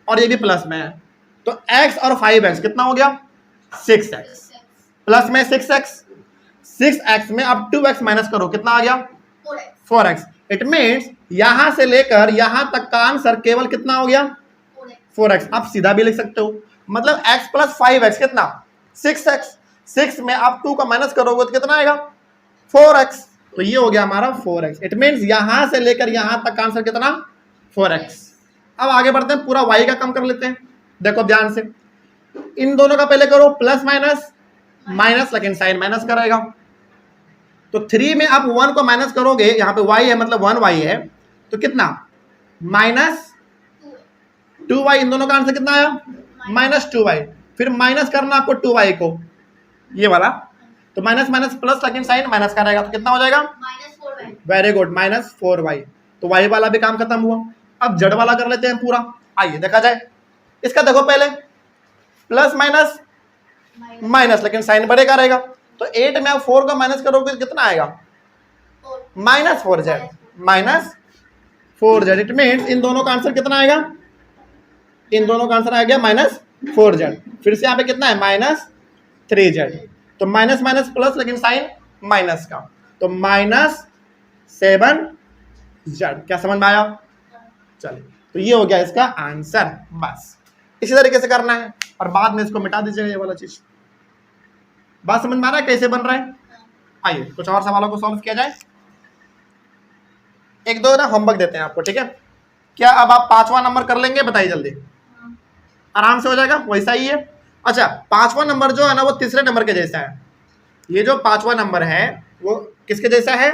और ये भी प्लस में है, तो x और 5x कितना हो गया? 6x, प्लस में 6x में अब 2x माइनस करो, कितना आ गया? 4x। इट मीन्स यहां से लेकर यहां तक का आंसर केवल कितना हो गया? 4x। आप सीधा भी लिख सकते हो, मतलब x प्लस 5x कितना? 6x। 6 में आप 2 का माइनस करोगे तो कितना आएगा? 4x। तो ये हो गया हमारा 4x। इट मीन्स यहां से लेकर यहां तक का आंसर कितना? 4x। अब आगे बढ़ते हैं, पूरा y का कम कर लेते हैं। देखो ध्यान से, इन दोनों का पहले करो प्लस माइनस माइनस, लेकिन साइन माइनस करेगा, तो 3 में आप 1 को माइनस करोगे, यहाँ पे y है मतलब 1y है, तो कितना? -2y। इन दोनों का आंसर कितना आया? -2y। फिर माइनस करना आपको 2y को, ये वाला, तो माइनस माइनस प्लस, लेकिन साइन माइनस करेगा, तो कितना हो जाएगा? Very good, -4y। तो y वाला भी काम खत्म हुआ। अब z वाला कर लेते हैं पूरा। आइए देखा जाए। इसका देखो पहले, प्लस माइनस माइनस, लेकिन साइन बढ़ेगा रहेगा, तो 8 में आप 4 का माइनस करोगे तो कितना आएगा? -4z 4z। It means in दोनों का आंसर कितना आएगा, इन दोनों का आंसर आ गया -4z। फिर से यहाँ पे कितना है -3z। तो माइनस माइनस प्लस, लेकिन साइन माइनस का, तो -7z। क्या समझ में आया? चलिए, तो ये हो गया इसका आंसर। बस इसी तरीके से करना है और बाद में इसको मिटा दीजिएगा ये वाला चीज। बात समझ में आ रहा है कैसे बन रहा है? आइए कुछ और सवालों को सॉल्व किया जाए। एक दो ना होमवर्क देते हैं आपको, ठीक है? क्या अब आप 5वां नंबर कर लेंगे? बताइए जल्दी, आराम से हो जाएगा, वैसा ही है। अच्छा, 5वां नंबर जो है ना वो तीसरे नंबर के जैसा है। ये जो 5वां नंबर है वो किसके जैसा है?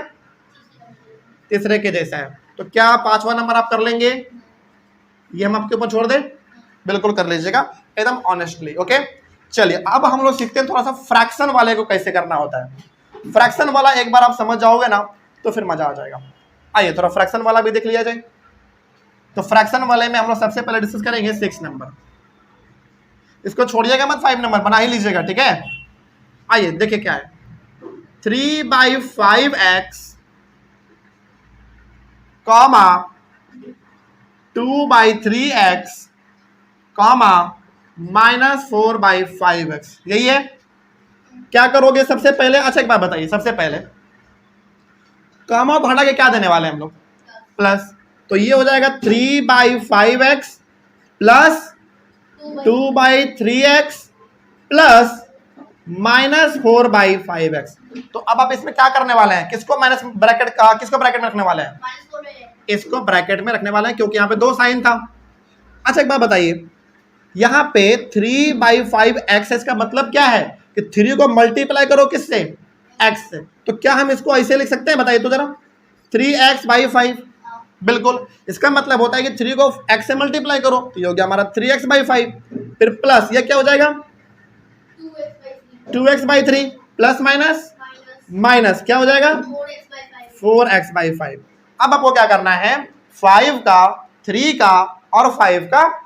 तीसरे के जैसा है। तो क्या 5वां नंबर आप कर लेंगे? ये हम आपके ऊपर छोड़ दें? बिल्कुल कर लीजिएगा, एकदम ऑनेस्टली। ओके, चलिए अब हम लोग सीखते हैं थोड़ा सा फ्रैक्शन वाले को कैसे करना होता है। फ्रैक्शन वाला एक बार आप समझ जाओगे ना तो फिर मजा आ जाएगा। आइए थोड़ा फ्रैक्शन वाला भी देख लिया जाए। तो फ्रैक्शन वाले में हम लोग सबसे पहले डिस्कस करेंगे 6 नंबर। इसको छोड़िएगा मत, 5 नंबर बना ही लीजिएगा, ठीक है? आइए देखिए क्या है, 3/5x, 2/3x, -4/5x। यही है। क्या करोगे सबसे पहले? अच्छा एक बात बताइए, सबसे पहले कामा को हटा के क्या देने वाले हैं हम लोग? प्लस। तो ये हो जाएगा 3/5x plus 2/3x plus -4/5x। तो अब आप इसमें क्या करने वाले हैं? किसको माइनस ब्रैकेट का, किसको ब्रैकेट में रखने वाले हैं? इसको ब्रैकेट में रखने वाले हैं, क्योंकि यहाँ पे 2 साइन था। अच्छा एक बात बताइए, यहाँ पे 3/5x, इसका मतलब क्या है कि 3 को मल्टीप्लाई करो किससे? x से। तो क्या हम इसको ऐसे लिख सकते हैं? बताइए तो जरा, 3x/5। बिल्कुल, इसका मतलब होता है कि 3 को x से मल्टीप्लाई करो, तो ये हो गया हमारा 3x/5। फिर प्लस ये क्या हो जाएगा? 2x/3 प्लस माइनस क्या हो जाएगा? 4x/5। अब आपको क्या करना है? 5 का, 3 का और 5 का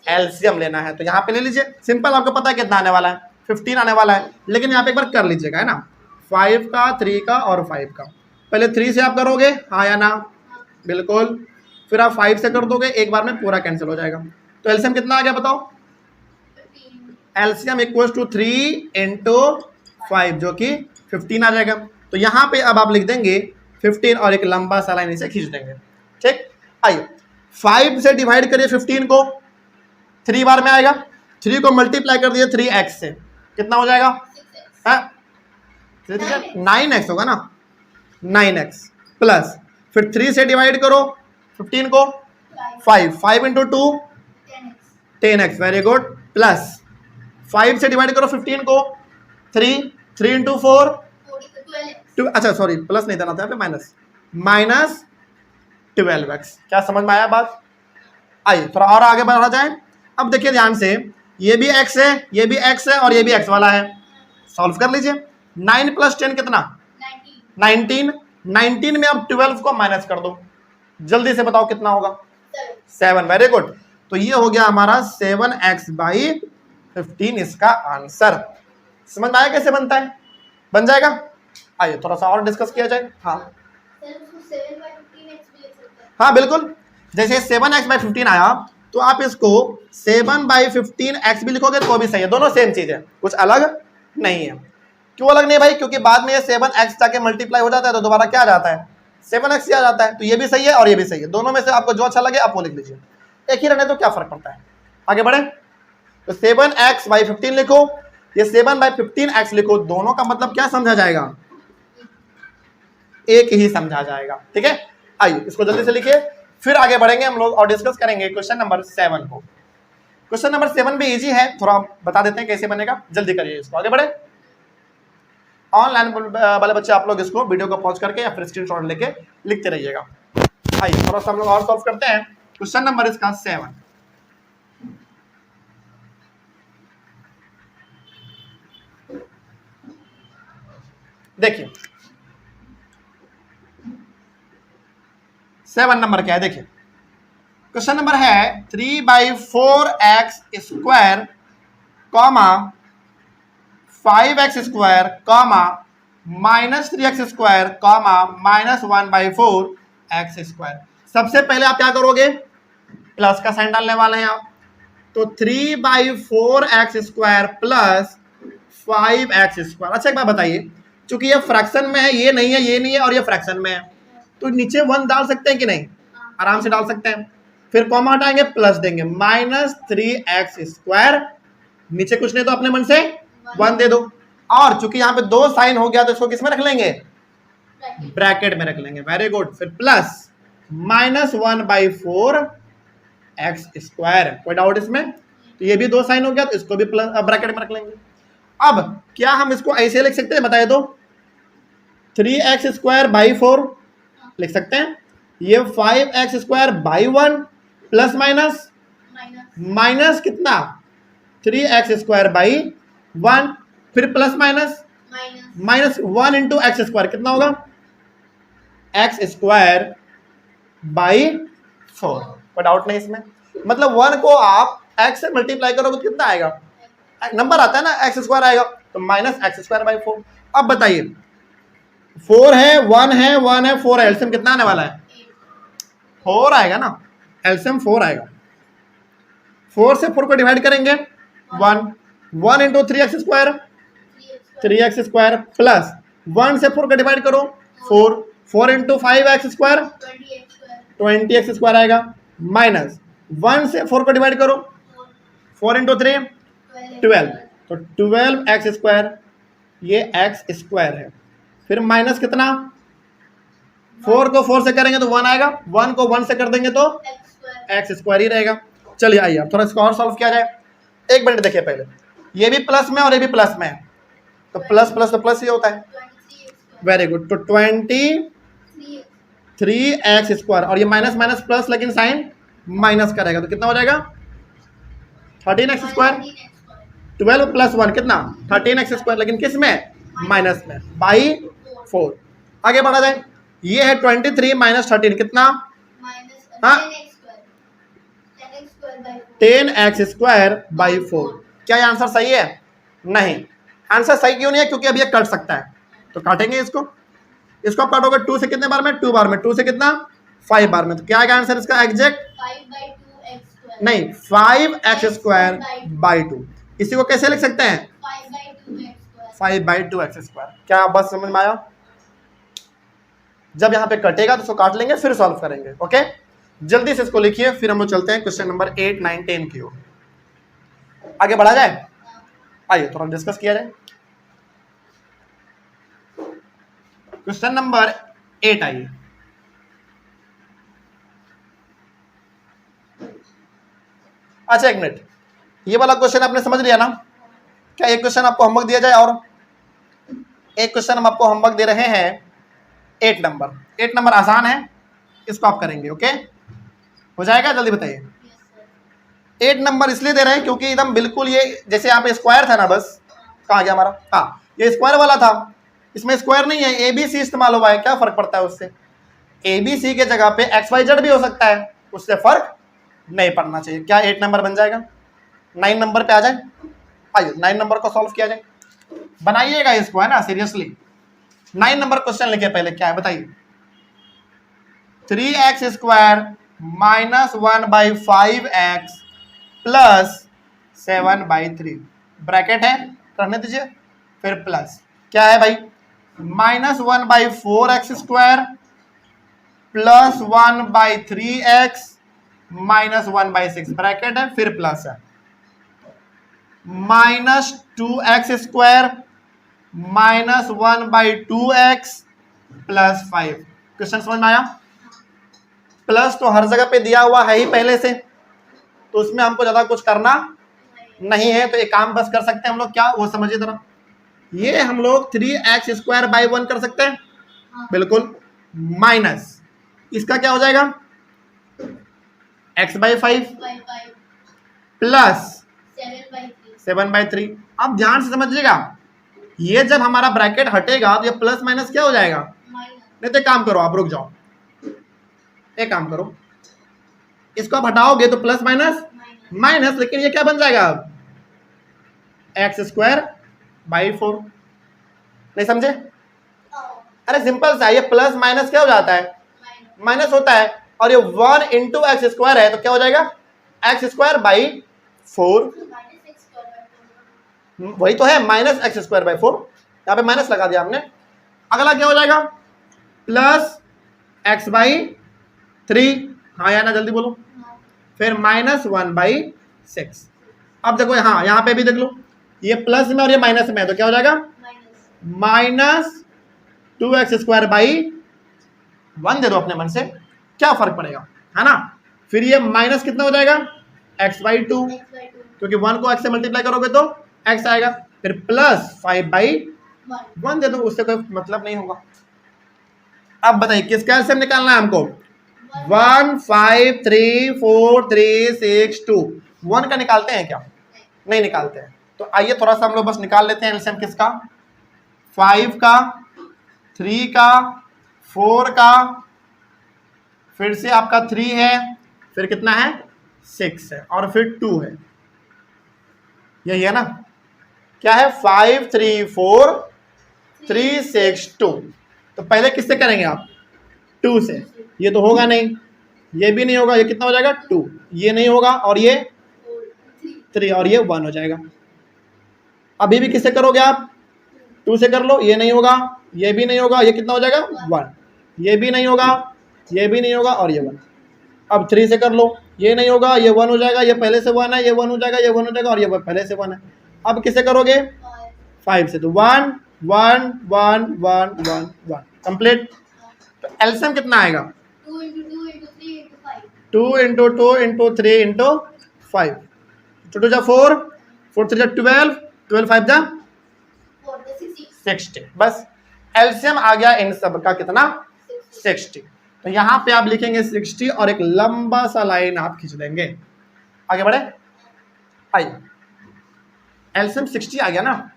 एलसीएम लेना है। तो यहाँ पे ले लीजिए, सिंपल, आपको पता है कितना आने वाला है, 15 आने वाला है। लेकिन यहाँ पे एक बार कर लीजिएगा, है ना, 5 का, 3 का और 5 का। पहले 3 से आप करोगे, हाँ या ना? बिल्कुल। फिर आप 5 से कर दोगे, एक बार में पूरा कैंसिल हो जाएगा। तो एलसीएम कितना आ गया बताओ? एलसीएम इक्वल्स टू 3 × 5, जो कि 15 आ जाएगा। तो यहाँ पे अब आप लिख देंगे 15 और एक लंबा सा लाइन इसे खींच देंगे, ठीक? आइए 5 से डिवाइड करिए 15 को, 3 बार में आएगा। 3 को मल्टीप्लाई कर दिए 3x से, कितना हो जाएगा? 9x होगा ना, 9x प्लस, फिर 3 से डिवाइड करो 15 को, 5 × 2 10x, वेरी गुड, प्लस 5 से डिवाइड करो 15 को, 3 × 4 2, अच्छा सॉरी प्लस नहीं देना था, पे माइनस -12x। क्या समझ में आया बात? आइए थोड़ा और आगे बढ़ा जाए। अब देखिए ध्यान से, ये भी x है, ये भी x है और ये भी x वाला है। सॉल्व कर लीजिए। 9 + 10 कितना? 19। 19 में अब 12 को माइनस कर दो, जल्दी से बताओ कितना होगा? 7। Very good. तो ये हो गया हमारा 7x/15 इसका आंसर। समझ में आया कैसे बनता है? बन जाएगा। आइए थोड़ा सा और डिस्कस किया जाए। हाँ बिल्कुल, जैसे 7x/15 आया तो आप इसको 7/15x भी लिखोगे तो भी सही है, दोनों सेम चीज है, कुछ अलग नहीं है। क्यों अलग नहीं भाई? क्योंकि बाद में ये 7x जाके मल्टीप्लाई हो जाता है तो दोबारा क्या आ जाता है? 7x ही आ जाता है। तो ये भी सही है और ये भी सही है, दोनों में से आपको जो अच्छा लगे आप वो लिख लीजिए। एक ही रहने तो क्या फर्क पड़ता है? आगे बढ़े। तो 7x/15 लिखो, ये 7/15x लिखो, दोनों का मतलब क्या समझा जाएगा? एक ही समझा जाएगा, ठीक है? आइए इसको जल्दी से लिखिए, फिर आगे बढ़ेंगे हम लोग और डिस्कस करेंगे क्वेश्चन नंबर 7 को। क्वेश्चन नंबर 7 भी इजी है, थोड़ा बता देते हैं कैसे बनेगा, जल्दी करिए इसको। आगे बढ़े। ऑनलाइन वाले बच्चे आप लोग इसको वीडियो को पॉज करके या फिर स्क्रीनशॉट लेके लिखते रहिएगा। आइए थोड़ा सा हम लोग और सॉल्व करते हैं क्वेश्चन नंबर इसका 7। देखिए 7 नंबर क्या है, देखिए क्वेश्चन नंबर है 3/4x square, 5x square, -3x square, -1/4x square. सबसे पहले आप क्या करोगे, प्लस का साइन डालने वाले हैं आप, तो 3/4x² प्लस 5x²। अच्छा एक बात बताइए, चूंकि ये फ्रैक्शन में है, ये नहीं है, ये नहीं है और ये फ्रैक्शन में है, तो नीचे 1 डाल सकते हैं कि नहीं, आराम से डाल सकते हैं। फिर कॉमा हटाएंगे, प्लस देंगे, -3x², नीचे कुछ नहीं तो अपने मन से 1 दे दो, और चूंकि यहाँ पे 2 साइन हो गया तो इसको किस में रख लेंगे, ब्रैकेट में रख लेंगे। Very good. फिर प्लस -1/4x², कोई डाउट इसमें, तो ये भी 2 साइन हो गया तो इसको भी प्लस ब्रैकेट में रख लेंगे। अब क्या हम इसको ऐसे लिख सकते हैं, बताइए तो, 3x²/4 लिख सकते हैं, ये 5x²/1 प्लस माइनस माइनस कितना, 3x²/1, फिर plus minus minus 1 into x², कितना होगा, x²/4। कोई डाउट नहीं इसमें, मतलब 1 को आप x से मल्टीप्लाई करोगे तो कितना आएगा, नंबर आता है ना, x² आएगा, तो -x²/4। अब बताइए, 4 है, 1 है, 1 है, 4 है, एलसीएम कितना आने वाला है, 4 आएगा ना, एलसीएम 4 आएगा। 4 से 4 को डिवाइड करेंगे, 1 इंटू 3x², 3x² प्लस 1 से 4 को डिवाइड करो, 4 इंटू 5x², 20x² आएगा, माइनस 1 से 4 को डिवाइड करो, 4 इंटू 3 12, तो 12x², ये x² है। फिर माइनस कितना, 4 को 4 से करेंगे तो 1 आएगा, 1 को 1 से कर देंगे तो x² ही रहेगा। चलिए आइए अब थोड़ा इसको और सॉल्व किया जाए। एक मिनट देखिए, पहले ये भी प्लस में और ये भी प्लस में है, तो प्लस प्लस तो प्लस ही होता है। Very good. तो 23x² और ये माइनस माइनस प्लस, लेकिन साइन माइनस करेगा तो कितना हो जाएगा, 13x²। 12 प्लस 1 कितना, 13x², लेकिन किस में, माइनस में, बाई 4। आगे बढ़ा जाए, ये है 23 माइनस 13 कितना, हाँ 10x²/4। क्या ये आंसर सही है, नहीं, आंसर सही क्यों नहीं है, क्योंकि अब ये कट सकता है, तो काटेंगे इसको आप काटोगे 2 से कितने बार में, 2 बार में, 2 से कितना, 5 बार में, तो क्या आएगा आंसर इसका एग्जैक्ट, 5/2x², नहीं 5x²/2। इसी को कैसे लिख सकते हैं, 5/2x²। क्या बस समझ में आया, जब यहाँ पे कटेगा तो इसको काट लेंगे, फिर सॉल्व करेंगे। ओके, जल्दी से इसको लिखिए, फिर हम लोग चलते हैं क्वेश्चन नंबर 8, 9, 10 की ओर। आगे बढ़ा जाए, आइए थोड़ा डिस्कस किया जाए। क्वेश्चन नंबर 8 आइए। अच्छा एक मिनट, ये वाला क्वेश्चन आपने समझ लिया ना, क्या एक क्वेश्चन आपको होमवर्क दिया जाए, और एक क्वेश्चन हम आपको होमवर्क दे रहे हैं 8 नंबर आसान है, इसको आप करेंगे। ओके, हो जाएगा, जल्दी बताइए। 8 नंबर इसलिए दे रहे हैं क्योंकि एकदम बिल्कुल ये जैसे यहाँ पे स्क्वायर था ना, बस कहाँ गया हमारा, हाँ ये स्क्वायर वाला था, इसमें स्क्वायर नहीं है, ABC इस्तेमाल हुआ है, क्या फर्क पड़ता है उससे, ABC के जगह पे XYZ भी हो सकता है, उससे फर्क नहीं पड़ना चाहिए। क्या 8 नंबर बन जाएगा, 9 नंबर पे आ जाए, आइए 9 नंबर को सॉल्व किया जाए, बनाइएगा इसको, है ना, सीरियसली। 9 नंबर क्वेश्चन लिखे, पहले क्या है बताइए, 3x² minus 1/5x plus 7/3, bracket है, करने दीजिए, फिर प्लस क्या है भाई, -1/4x² plus 1/3x minus 1/6, bracket है, फिर प्लस है, -2x² minus 1/2x plus 5। Question समझ में आया, प्लस तो हर जगह पे दिया हुआ है ही पहले से, तो उसमें हमको ज्यादा कुछ करना नहीं है, तो एक काम बस कर सकते हैं हम लोग, क्या वो समझिए जरा, ये हम लोग 3x²/1 कर सकते हैं, बिल्कुल, माइनस इसका क्या हो जाएगा, x/5 प्लस 7/3। अब ध्यान से समझिएगा, ये जब हमारा ब्रैकेट हटेगा तो ये प्लस माइनस क्या हो जाएगा, नहीं तो एक काम करो, आप रुक जाओ, एक काम करो, इसको आप हटाओगे तो प्लस माइनस माइनस, लेकिन ये क्या बन जाएगा अब, x²/4। नहीं समझे, अरे सिंपल सा, ये प्लस माइनस क्या हो जाता है, माइनस होता है, और ये 1 इंटू एक्स स्क्वायर है, तो क्या हो जाएगा x square by 4। Minus x square by 4। वही तो है, माइनस एक्स स्क्वायर बाई 4, यहाँ पे माइनस लगा दिया हमने। अगला क्या हो जाएगा प्लस एक्स बाई 3, हाँ या ना जल्दी बोलो। फिर माइनस 1 बाई 6। अब देखो हाँ यहाँ पे भी देख लो, ये प्लस में और ये माइनस में है, तो क्या हो जाएगा minus minus 2x square by 1 दे दो अपने मन से, क्या फर्क पड़ेगा, है ना। फिर ये माइनस कितना हो जाएगा x बाई 2, एक्स बाई 2 क्योंकि 1 को x से मल्टीप्लाई करोगे तो x आएगा। फिर प्लस 5 बाई 1 1 दे दो, उससे कोई मतलब नहीं होगा। अब बताइए किसका एलसीएम निकालना है हमको, 1 5 3 4 3 6 2। 1 का निकालते हैं क्या, नहीं निकालते हैं। तो आइए थोड़ा सा हम लोग बस निकाल लेते हैं एलसीएम किसका, 5 का, 3 का, 4 का, फिर से आपका 3 है, फिर कितना है 6 है, और फिर 2 है। यही है ना, क्या है 5 3 4 3 6 2। तो पहले किससे करेंगे आप, 2 से। ये तो होगा नहीं, ये भी नहीं होगा, ये कितना हो जाएगा 2, ये नहीं होगा, और ये 3, और ये 1 हो जाएगा। अभी भी किससे करोगे आप, 2 से कर लो, ये नहीं होगा, ये भी नहीं होगा, ये कितना हो जाएगा 1, ये भी नहीं होगा, ये भी नहीं होगा, और ये 1। अब 3 से कर लो, ये नहीं होगा, ये 1 हो जाएगा, ये पहले से 1 है, ये 1 हो जाएगा, ये 1 हो जाएगा, और ये पहले से 1 है। अब किससे करोगे 5 से, तो 1 1 1 1 1 1 कंप्लीट। तो एलसीएम कितना आएगा 2 into 2 into 3 into 5 2 into 2 into 3 into 5, 2 2 जा 4, 4 3 जा 12, 12 5 जा 4 the 60 60। बस एलसीएम आ गया इन सब का कितना 60। तो यहाँ पे आप लिखेंगे 60 और एक लंबा सा लाइन आप खींच देंगे। आगे बढ़े, आइए एलसीएम 60 आ गया ना,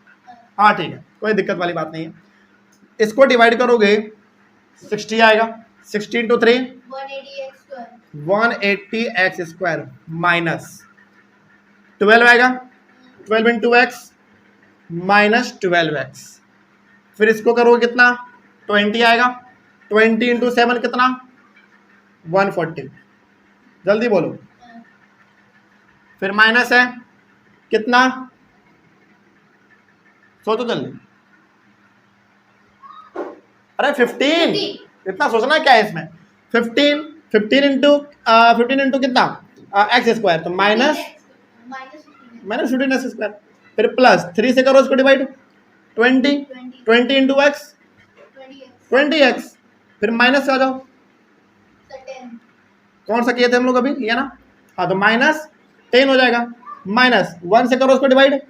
हाँ ठीक है, कोई दिक्कत वाली बात नहीं है। इसको डिवाइड करोगे 60 आएगा, 60 into 3 180 x square 180 x square minus 12 आएगा, 12 इंटू एक्स माइनस 12x। फिर इसको करोगे कितना 20 आएगा, 20 इंटू 7 कितना 140, जल्दी बोलो। फिर माइनस है कितना, सोचो जल्दी, अरे 15, इतना सोचना क्या है इसमें, 15 इंटू कितना एक्स स्क्वायर, तो माइनस minus 15 15 एक्स स्क्वायर। फिर प्लस 3 से करो इसको डिवाइड, 20 इंटू एक्स 20 20x। फिर माइनस से आ जाओ, so 10 कौन सा किए थे हम लोग अभी, ये ना, हाँ तो माइनस 10 हो जाएगा। माइनस 1 से करो उसको divide,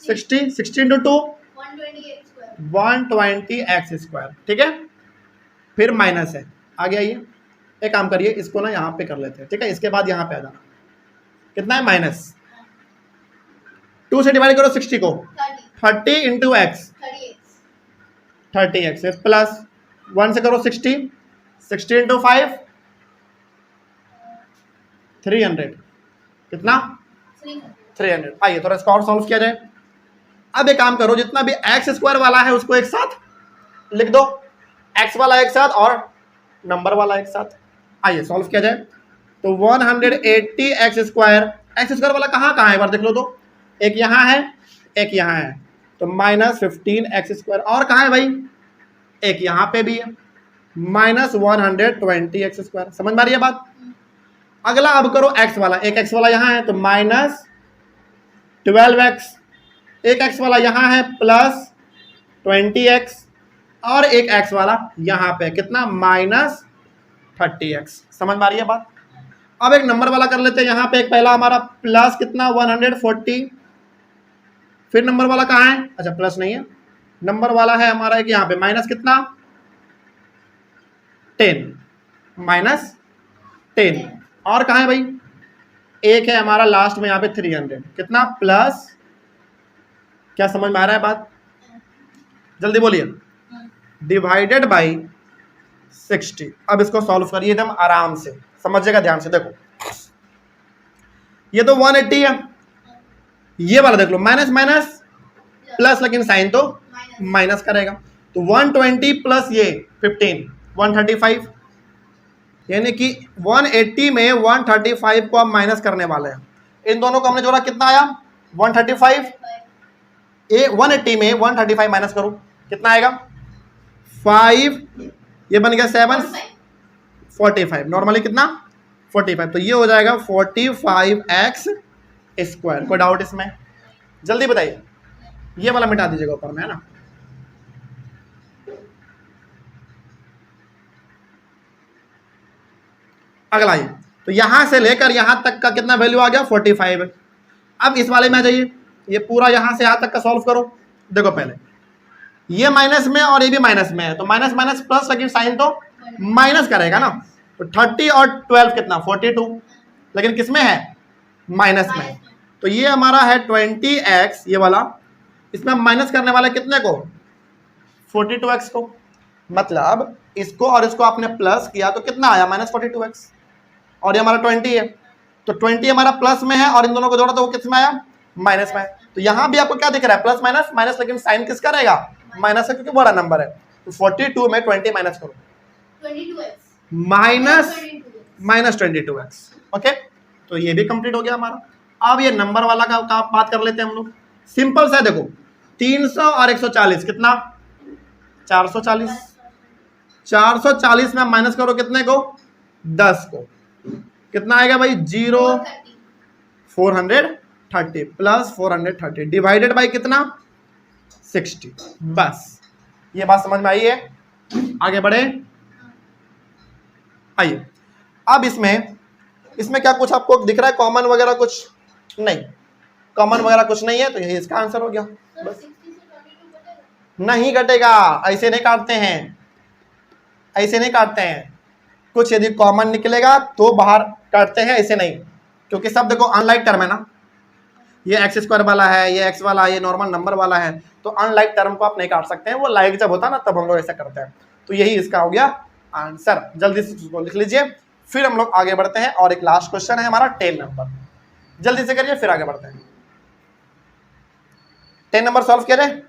60 into 2 120 x 120 x square square, ठीक है। फिर माइनस है, आगे आइए, एक काम करिए इसको ना यहाँ पे कर लेते हैं, ठीक है, इसके बाद यहाँ पे आ जाना, कितना है माइनस 2 से डिवाइड करो 60 को, 30 इंटू एक्स 30x, फिर प्लस 1 से करो 60 इंटू 5 300, कितना 300। आइए थोड़ा इसका और सॉल्व किया जाए। अब एक काम करो, जितना भी एक्स स्क्वायर वाला है उसको एक साथ लिख दो, एक्स वाला एक साथ और नंबर वाला एक साथ। आइए सॉल्व किया जाए। तो 180 एक्स स्क्वायर वाला कहाँ कहाँ है, एक बार देख लो तो, एक यहाँ है एक यहाँ है, तो माइनस 15 एक्स स्क्वायर, और कहाँ है भाई, एक यहाँ पे भी है, माइनस 120 एक्स स्क्वायर। समझ में आ रही है बात। अगला अब करो एक्स वाला, एक एक्स वाला यहाँ है तो माइनस 12x, एक एक्स वाला यहाँ है प्लस 20x, और एक एक्स वाला यहाँ पे कितना माइनस 30x। समझ में आ रही है बात। अब एक नंबर वाला कर लेते हैं, यहाँ पे एक पहला हमारा प्लस कितना 140, फिर नंबर वाला कहाँ है, अच्छा प्लस नहीं है, नंबर वाला है हमारा एक यहाँ पे माइनस कितना 10, माइनस 10, और कहाँ है भाई, एक है हमारा लास्ट में यहाँ पे 300, कितना प्लस, क्या समझ में आ रहा है बात, जल्दी बोलिए, डिवाइडेड बाई 60। अब इसको सॉल्व करिए एकदम आराम से, समझिएगा ध्यान से। देखो ये तो 180 है, ये वाला देख लो माइनस माइनस प्लस, लेकिन साइन तो माइनस करेगा, तो 120 प्लस ये 15 135, यानी कि 180 में 135 को हम माइनस करने वाले हैं। इन दोनों को हमने जोड़ा, कितना आया 135। 180 में 135 माइनस करो, कितना आएगा 5, ये बन गया 7, 45। नॉर्मली कितना 45, तो ये हो जाएगा 45x स्क्वायर। कोई डाउट इसमें? जल्दी बताइए, ये वाला मिटा दीजिएगा ऊपर में, है ना। अगला ये, तो यहां से लेकर यहां तक का कितना वैल्यू आ गया 45। अब इस वाले में आ जाइए, ये पूरा यहां से यहां तक का सॉल्व करो। देखो पहले ये माइनस में और ये भी माइनस में है, तो माइनस माइनस प्लस, लेकिन साइन तो माइनस करेगा ना। तो 30 और 12 कितना 42, लेकिन किस में है माइनस में। तो ये हमारा है 20x, ये वाला, इसमें हम माइनस करने वाले कितने को 42x को। मतलब इसको और इसको आपने प्लस किया तो कितना आया -42x, और ये हमारा 20 है, तो 20 हमारा प्लस में है और इन दोनों को जोड़ा तो वो किस में आया माइनस में। तो यहां भी आपको क्या दिख रहा है प्लस माइनस माइनस, लेकिन साइन किसका रहेगा माइनस है, क्योंकि बड़ा नंबर है। तो 42 में 20 माइनस करो, 22x माइनस 22x। ओके, तो ये भी कंप्लीट हो गया हमारा। अब ये नंबर वाला का बात कर लेते हैं हम लोग। सिंपल सा, देखो 300 और 140 कितना 440। 440 में माइनस करो कितने को 10 को, कितना आएगा भाई 0 430 प्लस 430 डिवाइडेड बाई कितना 60। बस ये बात समझ में आई है, आगे बढ़े। आइए अब इसमें क्या कुछ आपको दिख रहा है कॉमन वगैरह? कुछ नहीं, कॉमन वगैरह कुछ नहीं है, तो यही इसका आंसर हो गया। बस नहीं घटेगा, ऐसे नहीं काटते हैं, ऐसे नहीं काटते हैं। कुछ यदि कॉमन निकलेगा तो बाहर काटते हैं, ऐसे नहीं, क्योंकि सब देखो अनलाइक टर्म है ना। ये एक्स स्क्वायर वाला है, ये एक्स वाला है, ये नॉर्मल नंबर वाला है, तो अनलाइक टर्म को आप नहीं काट सकते हैं। वो लाइक जब होता है ना तब हम लोग ऐसा करते हैं। तो यही इसका हो गया आंसर। जल्दी से उसको लिख लीजिए, फिर हम लोग आगे बढ़ते हैं। और एक लास्ट क्वेश्चन है हमारा 10 नंबर, जल्दी से करिए फिर आगे बढ़ते हैं। 10 नंबर सॉल्व किया जाए।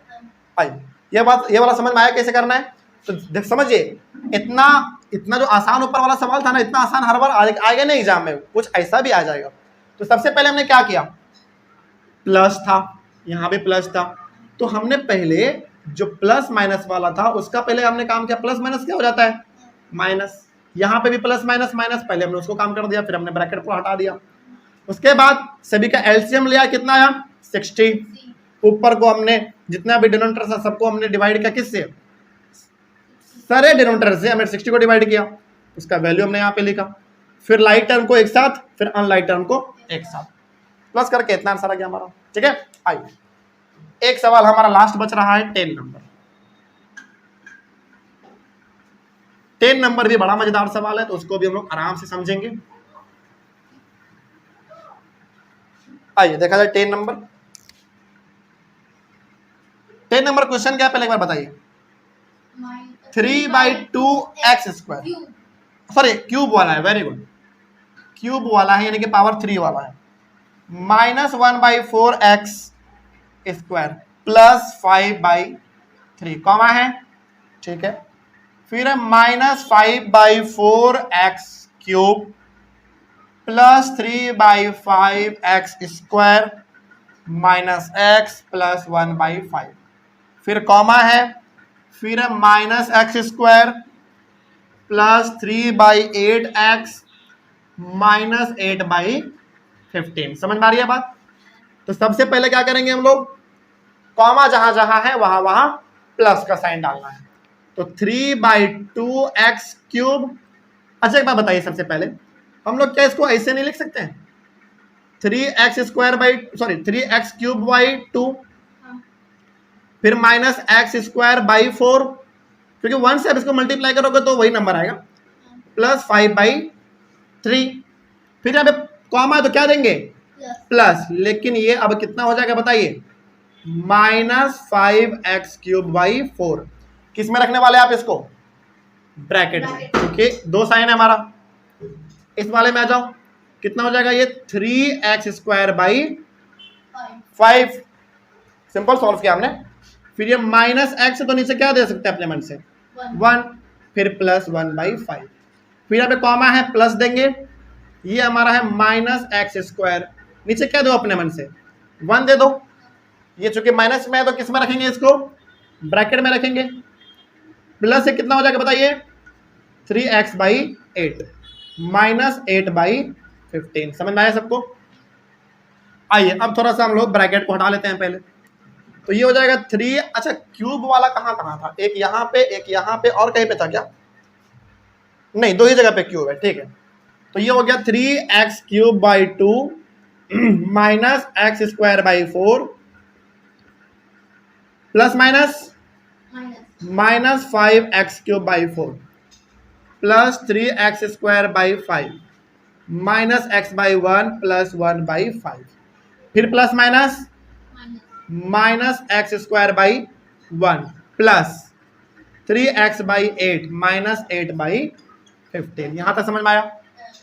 आइए, ये वाला समझ में आया कैसे करना है? तो समझिए, इतना जो आसान ऊपर वाला सवाल था ना, इतना आसान हर बार आएगा नहीं एग्जाम में, कुछ ऐसा भी आ जाएगा। तो सबसे पहले हमने क्या किया, प्लस था, यहाँ पे प्लस था, तो हमने पहले जो प्लस माइनस वाला था उसका पहले हमने काम किया। प्लस माइनस क्या हो जाता है माइनस, यहाँ पे भी प्लस माइनस माइनस, पहले हमने उसको काम कर दिया, फिर हमने ब्रैकेट को हटा दिया। उसके बाद सभी का एलसीएम लिया, कितना आया 60। ऊपर को हमने जितना भी डिनोमिनेटर था सबको हमने डिवाइड किया, किससे सारे डिनोमिनेटर से हमने 60 को डिवाइड किया, उसका वैल्यू हमने यहाँ पे लिखा। फिर लाइक टर्म को एक साथ, फिर अनलाइक टर्म को एक साथ, प्लस करके इतना आंसर आ गया हमारा। ठीक है, आइए एक सवाल हमारा लास्ट बच रहा है 10 नंबर। 10 नंबर भी बड़ा मजेदार सवाल है, तो उसको भी हम लोग आराम से समझेंगे। आइए देखा जाए 10 नंबर। 10 नंबर क्वेश्चन क्या है पहले एक बार बताइए। 3/2x², सॉरी क्यूब वाला है, वेरी गुड, क्यूब वाला है यानी कि पावर 3 वाला है। -1/4x² प्लस 5/3 कॉमा है, ठीक है। फिर है -5/4x³ plus 3/5x² minus x plus 1/5, फिर कॉमा है, फिर है -x² प्लस 3/8x माइनस 8/15। समझ में आ रही है बात? तो सबसे पहले क्या करेंगे हम लोग, कॉमा जहां जहां है वहां वहां प्लस का साइन डालना है। तो 3/2x³। अच्छा एक बात बताइए, सबसे पहले हम लोग क्या इसको ऐसे नहीं लिख सकते हैं 3x³/2, फिर -x²/4, क्योंकि 1 से अब इसको मल्टीप्लाई करोगे तो वही नंबर आएगा, प्लस 5/3। फिर यहाँ पे कॉमा है तो क्या देंगे प्लस, लेकिन ये अब कितना हो जाएगा बताइए -5x³/4। किस में रखने वाले आप इसको ब्रैकेट में, क्योंकि दो साइन है हमारा। इस वाले में आ जाओ, कितना हो जाएगा ये 3x²/5। सिंपल सॉल्व किया हमने। फिर ये -x तो नीचे क्या दे सकते हैं अपने मन से 1, फिर प्लस 1/5, फिर यहाँ पे कॉमा है, प्लस देंगे, ये हमारा है माइनस एक्स स्क्वायर, नीचे क्या दो अपने मन से 1 दे दो, ये चूंकि माइनस में है तो किस में रखेंगे, इसको ब्रैकेट में रखेंगे, प्लस से कितना हो जाएगा बताइए 3x/8 माइनस 8/15। समझ में आया सबको? आइए अब थोड़ा सा हम लोग ब्रैकेट को हटा लेते हैं पहले, तो ये हो जाएगा 3, अच्छा क्यूब वाला कहाँ कहाँ था, एक यहाँ पे और कहीं पे था क्या, नहीं दो ही जगह पे क्यूब है, ठीक है। तो ये हो गया 3x³/2 minus x²/4 plus minus 5x³/4 plus 3x²/5 minus x/1 plus 1/5, फिर plus minus x²/1 plus 3x/8 minus 8/15। यहां तक समझ में आया?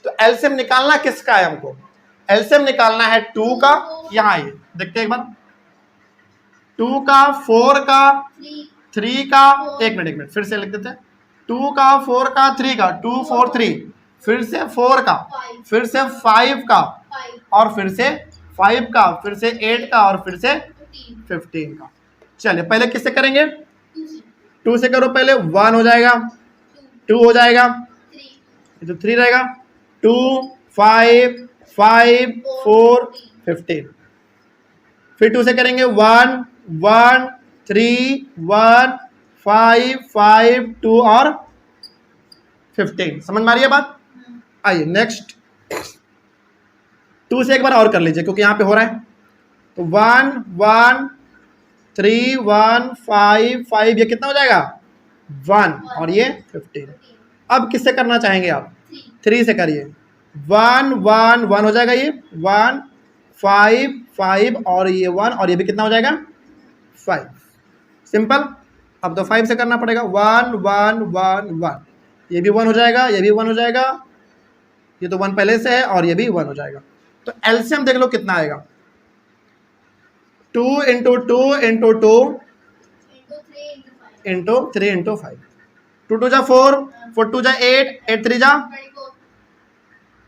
तो एलसीएम निकालना किसका है हमको, एलसीएम निकालना है 2 का, यहां आइए देखते हैं एक बार, 2 का, 4 का, 3 का, एक मिनट फिर से लिख देते हैं, 2 का, 4 का, 3 का, 2 4 3, फिर से 4 का, फिर से 5 का, और फिर से 5 का, फिर से 8 का, और फिर से 15 का। चलिए पहले किससे करेंगे, 2 से करो पहले, 1 हो जाएगा, 2 हो जाएगा, तो 3 रहेगा, 2 5 5 4 15, फिर 2 से करेंगे 1 1 3 1 5 5 2 और 15। समझ में आ रही है बात? आइए नेक्स्ट 2 से एक बार और कर लीजिए क्योंकि यहाँ पे हो रहा है, तो 1 1 3 1 5 5, ये कितना हो जाएगा 1 और ये 15। अब किससे करना चाहेंगे आप, 3 से करिए, 1 1 1 हो जाएगा, ये 1 5 5 और ये 1 और ये भी कितना हो जाएगा 5, सिंपल। अब तो 5 से करना पड़ेगा, 1 1 1 1, ये भी 1 हो जाएगा, ये भी 1 हो जाएगा, ये तो 1 पहले से है और ये भी 1 हो जाएगा। तो एलसीएम देख लो कितना आएगा, 2 × 2 × 2 × 3 × 5, 2 2 जा 4 4 2 जा 8 8 3 जा,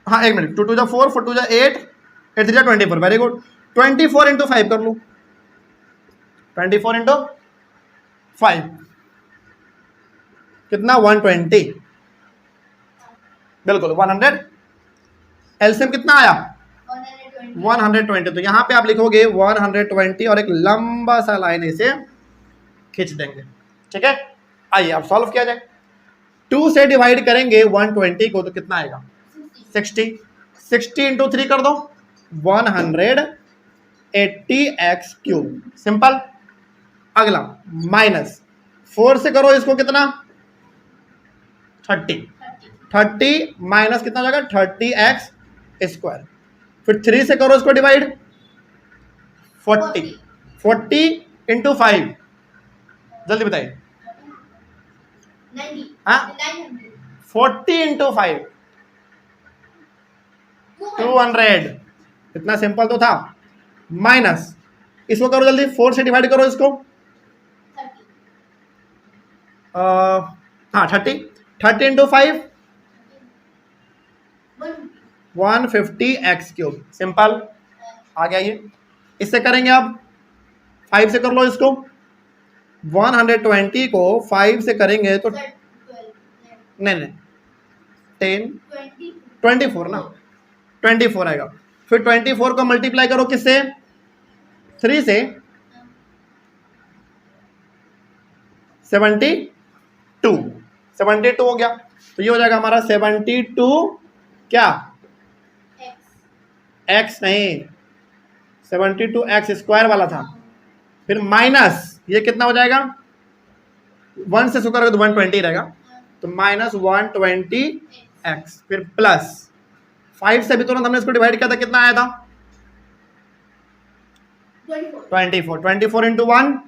हाँ एक मिनट, 2 2 जा 4 4 2 जा 8 8 3 जा 24, वेरी गुड। 24 × 5 कर लो, 24 × 5 कितना 120, बिल्कुल 100। एलसीएम कितना आया 120, तो यहां पे आप लिखोगे 120 और एक लंबा सा लाइन इसे खींच देंगे, ठीक है। आइए अब सॉल्व किया जाए, 2 से डिवाइड करेंगे 120 को तो कितना आएगा 60, 60 × 3 कर दो 180x³, सिंपल। अगला माइनस 4 से करो इसको कितना 30, 30 माइनस कितना हो जाएगा 30x², फिर 3 से करो इसको डिवाइड 40, 40 × 5, जल्दी बताइए, 40 × 5 200, इतना सिंपल तो था। माइनस इसको करो जल्दी, 4 से डिवाइड करो इसको, हाँ 30 30 × 5 150x³, सिंपल। आ गया ये, इससे करेंगे अब 5 से कर लो इसको, 120 को 5 से करेंगे तो नहीं 10 24 ना, 24 आएगा, फिर 24 को मल्टीप्लाई करो किससे 3 से, 72 हो गया, तो ये हो जाएगा हमारा 72 क्या x नहीं 72x² वाला था, फिर माइनस ये कितना हो जाएगा 1 से शुरू करोगे तो 120 रहेगा, तो माइनस 120x, फिर प्लस 5 से भी तुरंत हमने इसको डिवाइड किया था, कितना आया था 24 × 1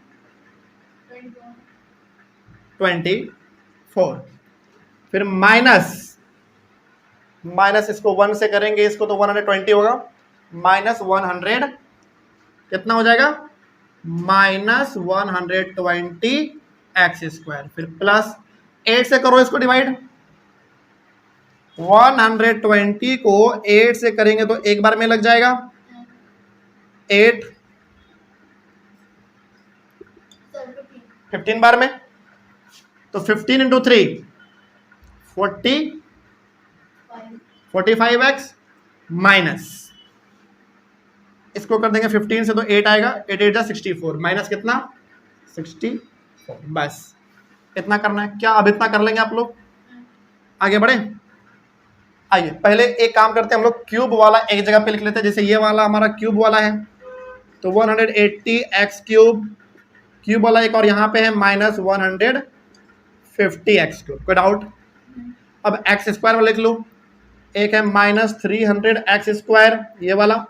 24, फिर माइनस इसको 1 से करेंगे इसको तो 120 होगा, माइनस 100 कितना हो जाएगा माइनस 120x², फिर प्लस 8 से करो इसको डिवाइड, 120 को 8 से करेंगे तो एक बार में लग जाएगा 8, 15 बार में, तो 15 इंटू 3 45x माइनस इसको कर देंगे 15 से तो 8 आएगा, 8 8 जा 64 माइनस कितना 64, बस इतना करना है क्या? अब इतना कर लेंगे आप लोग, आगे बढ़े। आइए पहले एक काम करते हैं, हम लोग क्यूब वाला एक जगह पे लिख लेते हैं, जैसे ये वाला हमारा क्यूब वाला है तो 180x क्यूब, क्यूब वाला एक और यहाँ पे है माइनस 150x क्यूब, कोई डाउट? अब एक्स स्क्वायर वाला लिख लो, एक है माइनस 300x स्क्वायर ये वाला,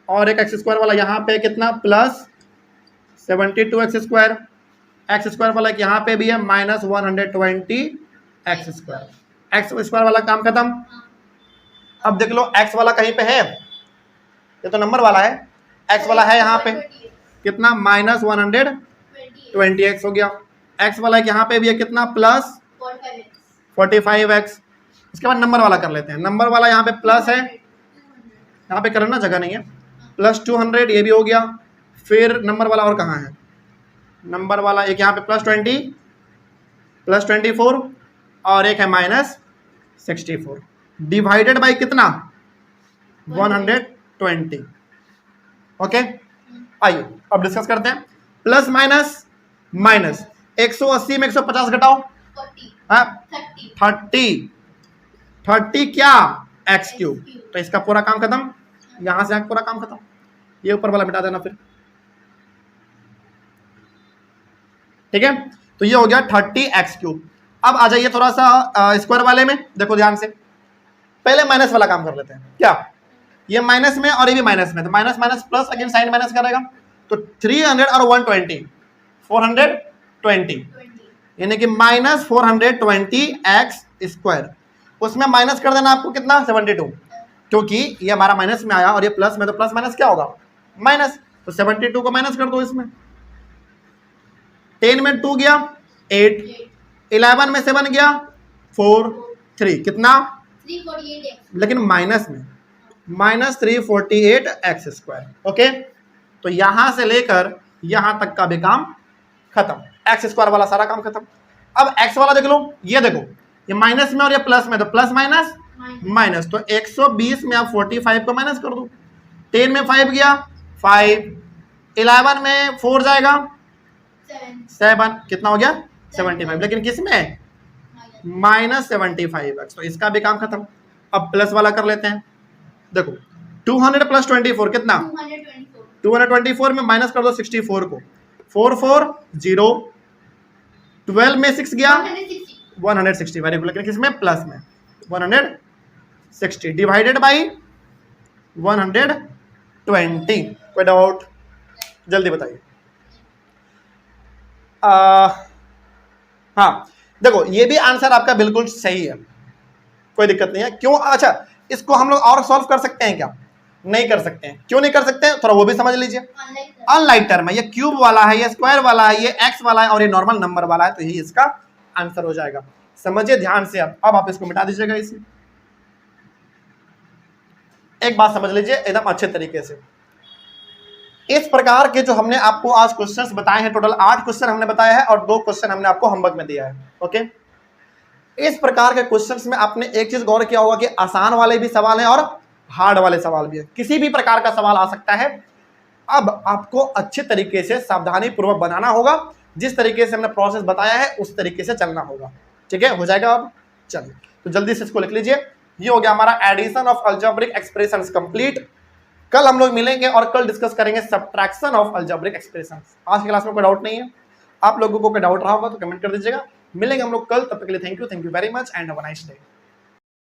और एक एक्स स्क्वायर वाला यहाँ पे कितना plus 72x square, x square वाला यहाँ पे भी है minus 120x square, x square वाला काम खत्म। अब देख लो एक्स वाला कहीं पे है, ये तो नंबर वाला है, एक्स वाला है यहाँ पे कितना माइनस 120x हो गया, एक्स वाला यहाँ पे भी है कितना प्लस 45x। इसके बाद नंबर वाला कर लेते हैं, नंबर वाला यहाँ पे प्लस है, यहाँ पे करना जगह नहीं है, प्लस 200 ये भी हो गया। फिर नंबर वाला और कहाँ है, नंबर वाला एक यहाँ पे प्लस 20 प्लस 24 और एक है माइनस 64 डिवाइडेड बाई कितना 120। ओके आइए अब डिस्कस करते हैं, प्लस माइनस माइनस 180 में 150 घटाओ, 30 क्या एक्स क्यूब, तो इसका पूरा काम खत्म, यहां से पूरा काम खत्म, ये ऊपर वाला मिटा देना फिर, ठीक है। तो ये हो गया 30x क्यूब। अब आ जाइए थोड़ा सा स्क्वायर वाले में, देखो ध्यान से, पहले माइनस वाला काम कर लेते हैं क्या, ये माइनस में और ये भी माइनस में, तो minus minus plus again sine minus करेगा, तो 300 और 120 420 यानी कि माइनस 420x स्क्वायर, उसमें माइनस कर देना आपको कितना 72, क्योंकि ये हमारा माइनस में आया और ये प्लस में, तो प्लस माइनस क्या होगा माइनस, तो 72 को माइनस कर दो इसमें, 10 में 2 गया 8, 11 में 7 गया 4, 3 कितना 348x, लेकिन माइनस में माइनस 348x स्क्वायर। ओके तो यहां से लेकर यहां तक का भी काम खत्म, एक्स स्क्वायर वाला सारा काम खत्म। अब एक्स वाला देख लो, ये देखो ये माइनस में और ये प्लस में, तो प्लस माइनस माइनस, तो 120 में आप 45 को माइनस कर दो, 10 में 5 गया 5, 11 में 4 जाएगा 7 कितना हो गया 75, लेकिन किस में माइनस 75x, तो इसका भी काम खत्म। अब प्लस वाला कर लेते हैं, देखो 200 प्लस 24 कितना 224 में माइनस कर दो 64 को, 4 4 0, 12 में 6 गया 160, वेरी गुड, लेकिन किसमें प्लस में 160 डिवाइडेड बाई 120। कोई डाउट जल्दी बताइए। हाँ देखो ये भी आंसर आपका बिल्कुल सही है, कोई दिक्कत नहीं है। क्यों, अच्छा इसको हम लोग और सॉल्व कर सकते हैं क्या, नहीं कर सकते हैं, क्यों नहीं कर सकते हैं थोड़ा वो भी समझ लीजिए। अनलाइक टर्म है, ये क्यूब वाला है, ये स्क्वायर वाला है, ये एक्स वाला है और ये नॉर्मल नंबर वाला है, तो यही इसका आंसर हो जाएगा। समझिए ध्यान से, अब आप इसको मिटा दीजिएगा इसे। एक बात समझ लीजिए एकदम अच्छे तरीके से, इस प्रकार के जो हमने आपको आज क्वेश्चंस बताए हैं, टोटल 8 क्वेश्चन हमने बताया है और 2 क्वेश्चन हमने आपको होमवर्क में दिया है। ओके इस प्रकार के क्वेश्चंस में आपने एक चीज गौर किया होगा कि आसान वाले भी सवाल हैं और हार्ड वाले सवाल भी है, किसी भी प्रकार का सवाल आ सकता है। अब आपको अच्छे तरीके से सावधानी पूर्वक बनाना होगा, जिस तरीके से हमने प्रोसेस बताया है उस तरीके से चलना होगा, ठीक है। हो जाएगा अब, चलिए तो जल्दी से इसको लिख लीजिए। ये हो गया हमारा addition of algebraic expressions complete. कल हम लोग मिलेंगे और कल डिस्कस करेंगे सब्ट्रैक्शन ऑफ अलजेब्रिक एक्सप्रेशंस। आज की क्लास में कोई डाउट नहीं है, आप लोगों को कोई डाउट रहा होगा तो कमेंट कर दीजिएगा। मिलेंगे हम लोग कल, तब तक के लिए thank you very much and have a nice day.